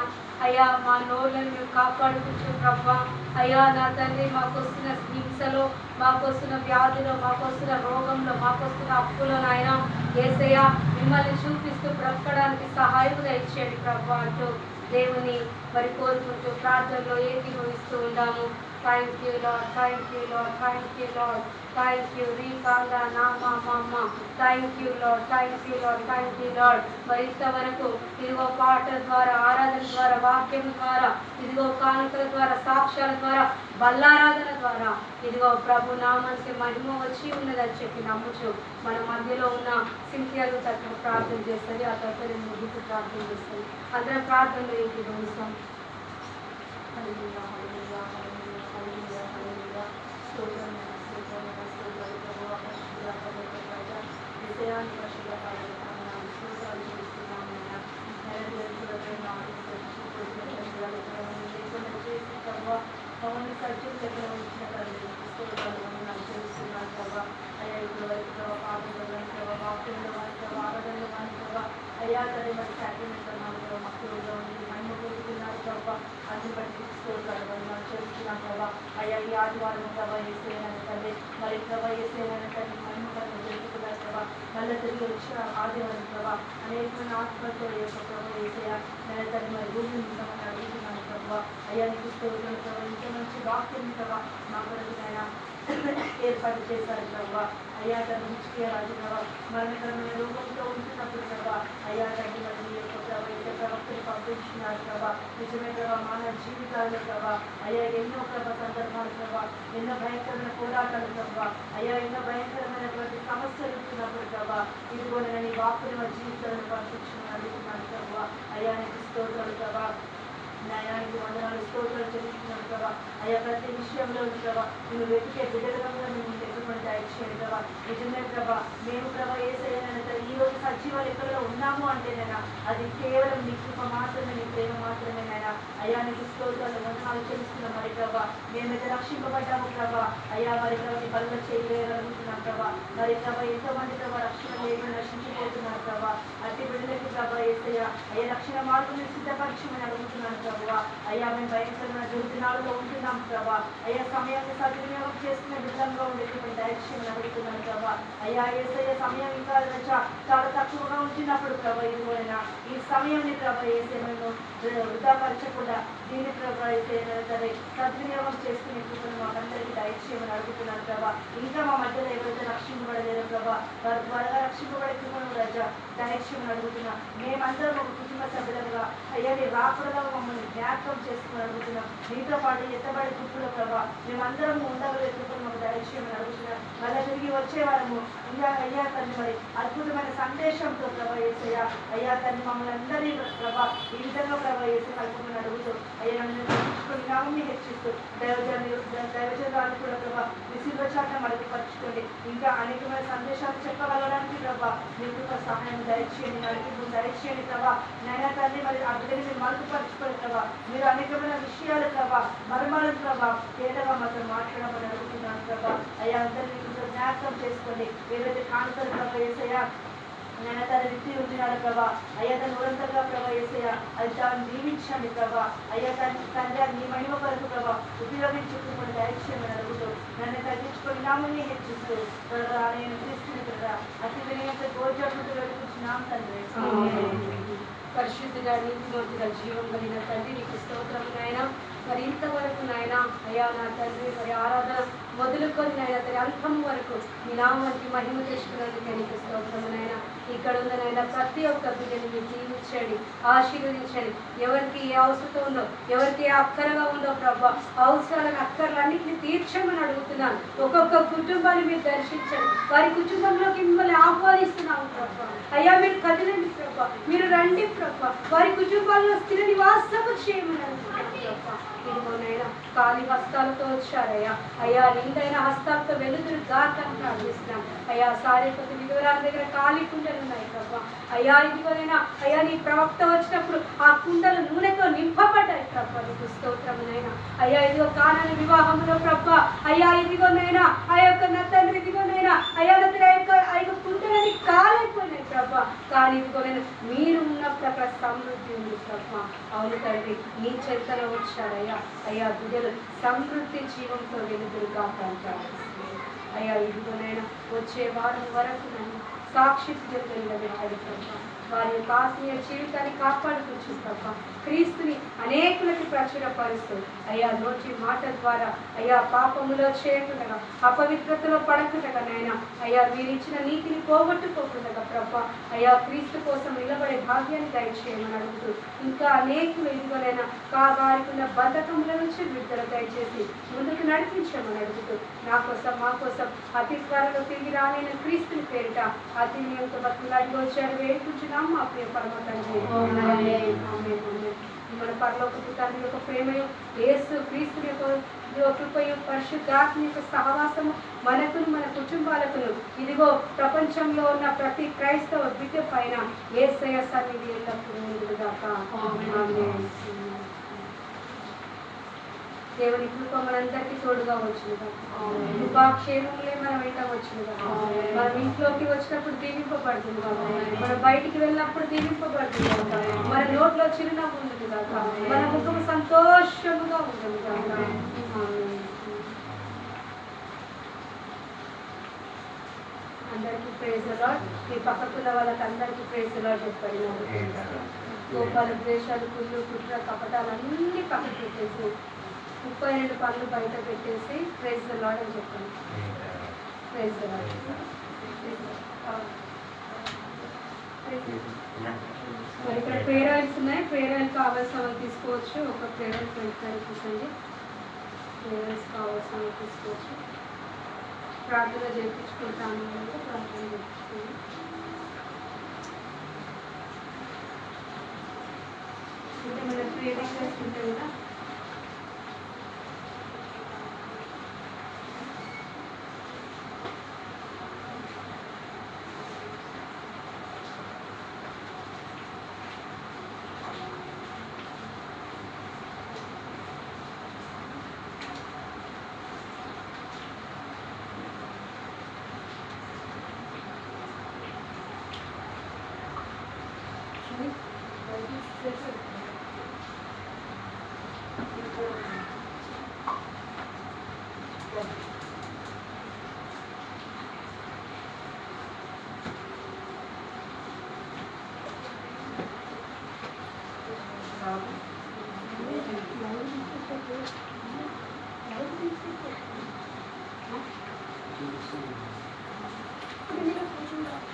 అయ్యా మా నోళ్ళను మేము కాపాడుకుంటూ ప్రభా అయ్యా నా తండ్రి మాకు వస్తున్న హింసలో, మాకు వస్తున్న వ్యాధిలో, మాకు వస్తున్న రోగంలో, మాకు వస్తున్న అప్పులో నాయన యేసయ్య మిమ్మల్ని చూపిస్తూ బ్రతకడానికి సహాయముగా ఇచ్చేయండి ప్రభా అంటూ దేవుని మరి కోరుకుంటూ ప్రార్థనలో ఏకీభవిస్తూ ఉండాము. Thank you lord, thank you lord, thank you lord, thank you రీకాంగా నా మా thank you lord, thank you lord, thank you lord. మరి ఇంతవరకు ఇదిగో పాటల ద్వారా, ఆరాధన ద్వారా, వాక్యం ద్వారా, ఇదిగో కానుకల ద్వారా, సాక్ష్యాల ద్వారా, బల్లారాధన ద్వారా ఇదిగో ప్రభు నామానికి మహిమ వచ్చి ఉన్నదని చెప్పి నమ్ముచు మన మధ్యలో ఉన్న సింథియాలు తక్కువ ప్రార్థన చేస్తుంది. ఆ తర్వాత నేను ముగ్గురు ప్రార్థన చేస్తాను. అందరం ప్రార్థనలో ఏకీభవిస్తాం. అయ్యా తల్లి మరి సాక్రిమెంట్ మక్కువగా ఉంది మహిమ పొందుతున్నారు ప్రభావ అందుని బట్టి చేస్తున్నాం ప్రభావ. అయ్యా ఈ ఆదివారం ప్రభావ వేసేయని తల్లి మరి ప్రభావ వేసేయని తల్లి మహిమ పనులు జరుగుతున్నారు ప్రభావ. మళ్ళీ తిరిగి వచ్చిన ఆదివారం ప్రభావ అనేకమైన ఆత్మహత్య యొక్క ప్రభావ వేసేయ నేను తల్లి మరి భూమి నిజమని అడుగుతున్నాను ప్రభావ. అయ్యా నీకు స్తోత్రం ప్రభావ. ఇంత మంచి వాక్యం ప్రభావ మా కొరకునైనా ఏర్పాటు చేశారు ప్రభావ. అయ్యా తల్లి నిష్క్రియ రాజు ప్రభావ మరణకరమైన రూపంతో ఉంటున్నప్పుడు ప్రభావ అయ్యా తల్లి మరి నీ యొక్క ప్రభావ ఇతర ప్రవక్తలు పంపించినారు ప్రభావ. నిజమే ప్రభావ మానవ జీవితాల్లో ప్రభావ అయ్యా ఎన్నో ప్రభావ సందర్భాలు ప్రభావ ఎన్నో భయంకరమైన పోరాటాలు ప్రభావ అయ్యా ఎన్నో భయంకరమైనటువంటి సమస్యలు ఇస్తున్నప్పుడు ప్రభావ ఇదిగో నేను నీ వాక్కుని మా జీవితాలను పంపించిన అడుగుతున్నాను ప్రభావ. అయ్యా నీకు స్తోత్రాలు ప్రభావ. న్యాయానికి వందనాలు స్తోత్రాలు చెల్లిస్తున్నాను ప్రభావ. అయ్యా ప్రతి విషయంలో ప్రభావ నువ్వు వెతికే బిడ్డలుగా మేము ఎదుర్కొని దయచేయండి ప్రభావ. నిజమే ప్రభావ మేము ప్రభావ ఏసైనా ఈ రోజు సజీవ లెక్కలో ఉన్నాము అంటేనైనా అది కేవలం నీ కృప మాత్రమే, నీ ప్రేమ మాత్రమేనైనా. అయ్యా నీకు స్తోత్రాలు వందనాలు చెల్లిస్తున్నాం మరి ప్రభావ. మేమైతే రక్షింపబడ్డాము ప్రభావ. అయ్యా మరి ప్రభావ నీ బల్ల చేయగలుగుతున్నాం ప్రభావ. మరి ప్రభావ ఎంతోమంది ప్రభావ రక్షణ లేకుండా నశించిపోతున్నారు ప్రభావ. అట్టి బిడ్డలకి ప్రభావ ఏసయ్య అయ్యా రక్షణ మార్గం సిద్ధపరచమని అడుగుతున్నాను ప్రభావ. ప్రభావ. అయ్యా మేము భయంకరమైన దుర్దినాలలో ఉంటున్నాం ప్రభా. అయ్యా సమయాన్ని సద్వినియోగం చేసుకునే విధంగా ఉండేటువంటి డైరెక్షన్ అడుగుతున్నాను ప్రభా. అయ్యా ఏసయ్య సమయం ఇంకా చాలా తక్కువగా ఉంటున్నప్పుడు ప్రభా ఇదిగోనైనా ఈ సమయాన్ని ప్రభా ఏసే మేము వృధాపరచకుండా దీన్ని ప్రభా ఏసే సరే సద్వినియోగం చేసుకునే కృపను మాకందరికీ దయచేయమని అడుగుతున్నాను ప్రభా. ఇంకా మా మధ్యలో ఎవరైతే రక్షింపబడలేదో ప్రభా వారు త్వరగా రక్షింపబడే కృపను రాజా దయచేయమని అడుగుతున్నాం. మేమందరం ఒక కుటుంబ సభ్యులుగా అయ్యా నీ రాకడలో మమ్మల్ని జ్ఞాపకం చేసుకుని అడుగుతున్నాం. నీతో పాటు ఎత్తబడి కృపలో ప్రభా మేమందరం ఉండగలే కృపను మాకు దయచేయమని అడుగుతున్నాం. మళ్ళీ తిరిగి వచ్చేవారము ఇంకా అయ్యా తల్లి మరి అద్భుతమైన సందేశంతో ప్రభా ఏసయ్యా అయ్యా తల్లి మమ్మల్ని అందరినీ ప్రభా ఈ విధంగా ప్రభా ఏసే కలుపుకుని అడుగుతూ అయ్యా నన్ను పరుచుకొని నామని హెచ్చిస్తూ దైవజనాన్ని కూడా ప్రభా విసిరిలో చాట మనకి పరుచుకోండి. ఇంకా అనేకమైన సందేశాలు చెప్పగలడానికి ప్రభా మీకు ఒక సహాయం దయచేయండి, నడిపి దయచేయండి ప్రభా. నైనా తల్లి మరి ఆ బిడ్డని మీరు మలుపుపరుచుకోండి ప్రభా. మీరు అనేకమైన విషయాలు ప్రభా మర్మాలను ప్రభా తేటగా మాతో మాట్లాడమని అడుగుతున్నాను ప్రభా. అయ్యా అందరినీ మీతో జ్ఞాపకం చేసుకోండి. ఏదైతే కానుకలు ప్రభా ఏసయ్యా నైనా తన వ్యక్తి ఉంటున్నాడు ప్రభా. అయ్యా తను నిరంతరంగా ప్రభా ఏసయ్యా అది దాన్ని దీవించండి ప్రభా. అయ్యా తండ్రి నీ మహిమ కొరకు ప్రభా ఉపయోగించుకుని దయచేయమని అడుగుతూ నన్ను తగ్గించుకొని నామని హెచ్చిస్తూ నేను క్రీస్తుని కదా అతి వినయంతో గోచరుడు వెతుకుతున్నాం తండ్రి. పరిశుద్ధిగా నీతిమంతుగా జీవం కలిగిన తండ్రి నీకు స్తోత్రం నాయన. మరి ఇంతవరకు నాయన అయ్యా నా తండ్రి మరి ఆరాధన మొదలుకొని నాయన తన అంతం వరకు మీ నామానికి మహిమ తెచ్చుకున్నందుకే నీకు స్తోత్రం నాయన. ఇక్కడ ఉన్న నాయన ప్రతి ఒక్క బిడ్డని మీరు దీవించండి, ఆశీర్వదించండి. ఎవరికి ఏ అవసరం ఉందో ఎవరికి ఏ అక్కరగా ఉందో ప్రభా అవసరాలను అక్కర్లన్నింటినీ తీర్చమని అడుగుతున్నాను. ఒక్కొక్క కుటుంబాన్ని మీరు దర్శించండి, వారి కుటుంబంలోకి మిమ్మల్ని ఆహ్వానిస్తున్నాము ప్రభా. అయ్యా మీరు కదిలండి ప్రభా, మీరు రండి ప్రభా, వారి కుటుంబాల్లో స్థిర నివాసము చేయమని అడుగుతున్నాను ప్రభా. ఇదిగోనైనా ఖాళీ హస్తాలతో వచ్చారయ్యా. అయ్యా నిండైన హస్తాలతో వెలుతురు గాకని ప్రార్థిస్తున్నాం అయ్యా. సారేపతి విధవరాల దగ్గర ఖాళీ కుండలు ఉన్నాయి ప్రభా. అయ్యా ఇదిగోనైనా అయ్యా నీ ప్రవక్త వచ్చినప్పుడు ఆ కుండలు నూనెతో నింపబడ్డాయి ప్రభా. నీకు స్తోత్రమునైనా అయ్యా. ఇదిగో కానాని వివాహంలో ప్రభా అయ్యా ఇదిగోనైనా ఆ యొక్క నా తండ్రి ఇదిగోనైనా అయ్యా ఆ యొక్క కుండలని కాలైపోయినాయి ప్రభా. కానీ ఇదిగోనైనా మీరు ఉన్నప్పుడు అక్కడ సమృద్ధి ఉంది ప్రభా. అవును తండ్రి నీ చెంతలో వచ్చారయ్యా. అయ్యా బిడ్డలు సమృద్ధి జీవంతో వెలుగురుగా ప్రార్థిస్తున్నాను అయ్యా. ఇదిగోనైనా వచ్చే వారం వరకు నన్ను సాక్షి నిలబెట్టాడు ప్రభా. వారి యొక్క ఆత్మీయ జీవితాన్ని కాపాడుకుంటు ప్రభా. క్రీస్తుని అనేకులకి ప్రచురపరుస్తూ అయ్యా నోటి మాట ద్వారా అయ్యా పాపములో చేయకుండా అపవిత్రతలో పడకుండా నాయన అయ్యా మీరు ఇచ్చిన నీతిని పోగొట్టుకోకుండా ప్రభా అయ్యా క్రీస్తు కోసం నిలబడే భాగ్యాన్ని దయచేయమని అడుగుతూ ఇంకా అనేకులు ఇదిగోనైనా వారికి ఉన్న బద్ధకముల నుంచి విడుదల దయచేసి ముందుకు నడిపించమని అడుగుతూ నా కోసం మా కోసం అతి త్వరలో తిరిగి రానైన క్రీస్తుని పేరిట అతి నియంతో బతుకులాడి వచ్చారు వేడుకుంటున్నాం మా ప్రియ పరమ తండ్రి. మన పరలోకపు తండ్రి యొక్క ప్రేమయు యేసు క్రీస్తు యొక్క కృపయు పరిశుద్ధాత్మ యొక్క సహవాసము మనకును మన కుటుంబాలకును ఇదిగో ప్రపంచంలో ఉన్న ప్రతి క్రైస్తవ బిడ్డ పైన యేసయ్య సన్నిధి ఎల్లప్పుడూ ఉండుగాక. ఆమేన్. దేవుని కృప మనందరికీ తోడుగా వచ్చింది. కృపాక్షేమములే మనం వెంట వచ్చింది. మనం ఇంట్లోకి వచ్చినప్పుడు దీవింపబడుతుంది కదా, మనం బయటికి వెళ్ళినప్పుడు దీవింపబడుతుంది కదా, మన నోట్లో చిరునవ్వు ఉంటుంది కదా, మన ముఖం సంతోషముగా ఉంటుంది కదా. అందరికీ ప్రైజ్ ది లార్డ్. మీ పక్కకున్న వాళ్ళకి అందరికీ ప్రైజ్ ది లార్డ్ చెప్పండి. కోపాలు ద్వేషాలు కుళ్ళు కుట్ర కపటాలు అన్నీ పక్కకు పెట్టేసి 32 పనులు బయట పెట్టేసి ప్రైజ్ ది లార్డ్ అని చెప్పండి. Praise the lord. మరి ఇక్కడ ప్రేయర్ ఆయిల్స్ ఉన్నాయి. ప్రేయర్ ఆయిల్ కావాల్సిన వాళ్ళు తీసుకోవచ్చు. ఒక ప్రేయర్ ఆయిల్ 25 తీసుకోండి. ప్రేయర్ ఆయిల్స్ కావాల్సిన వాళ్ళు తీసుకోవచ్చు. ప్రార్థన చేయించుకుంటాను అంటే ప్రార్థన చేయించుకోండి. అంటే మన ప్రేయర్ రిక్వెస్ట్ ఉంటాయి కదా, ఇప్పుడు మీరు కూర్చుంటారు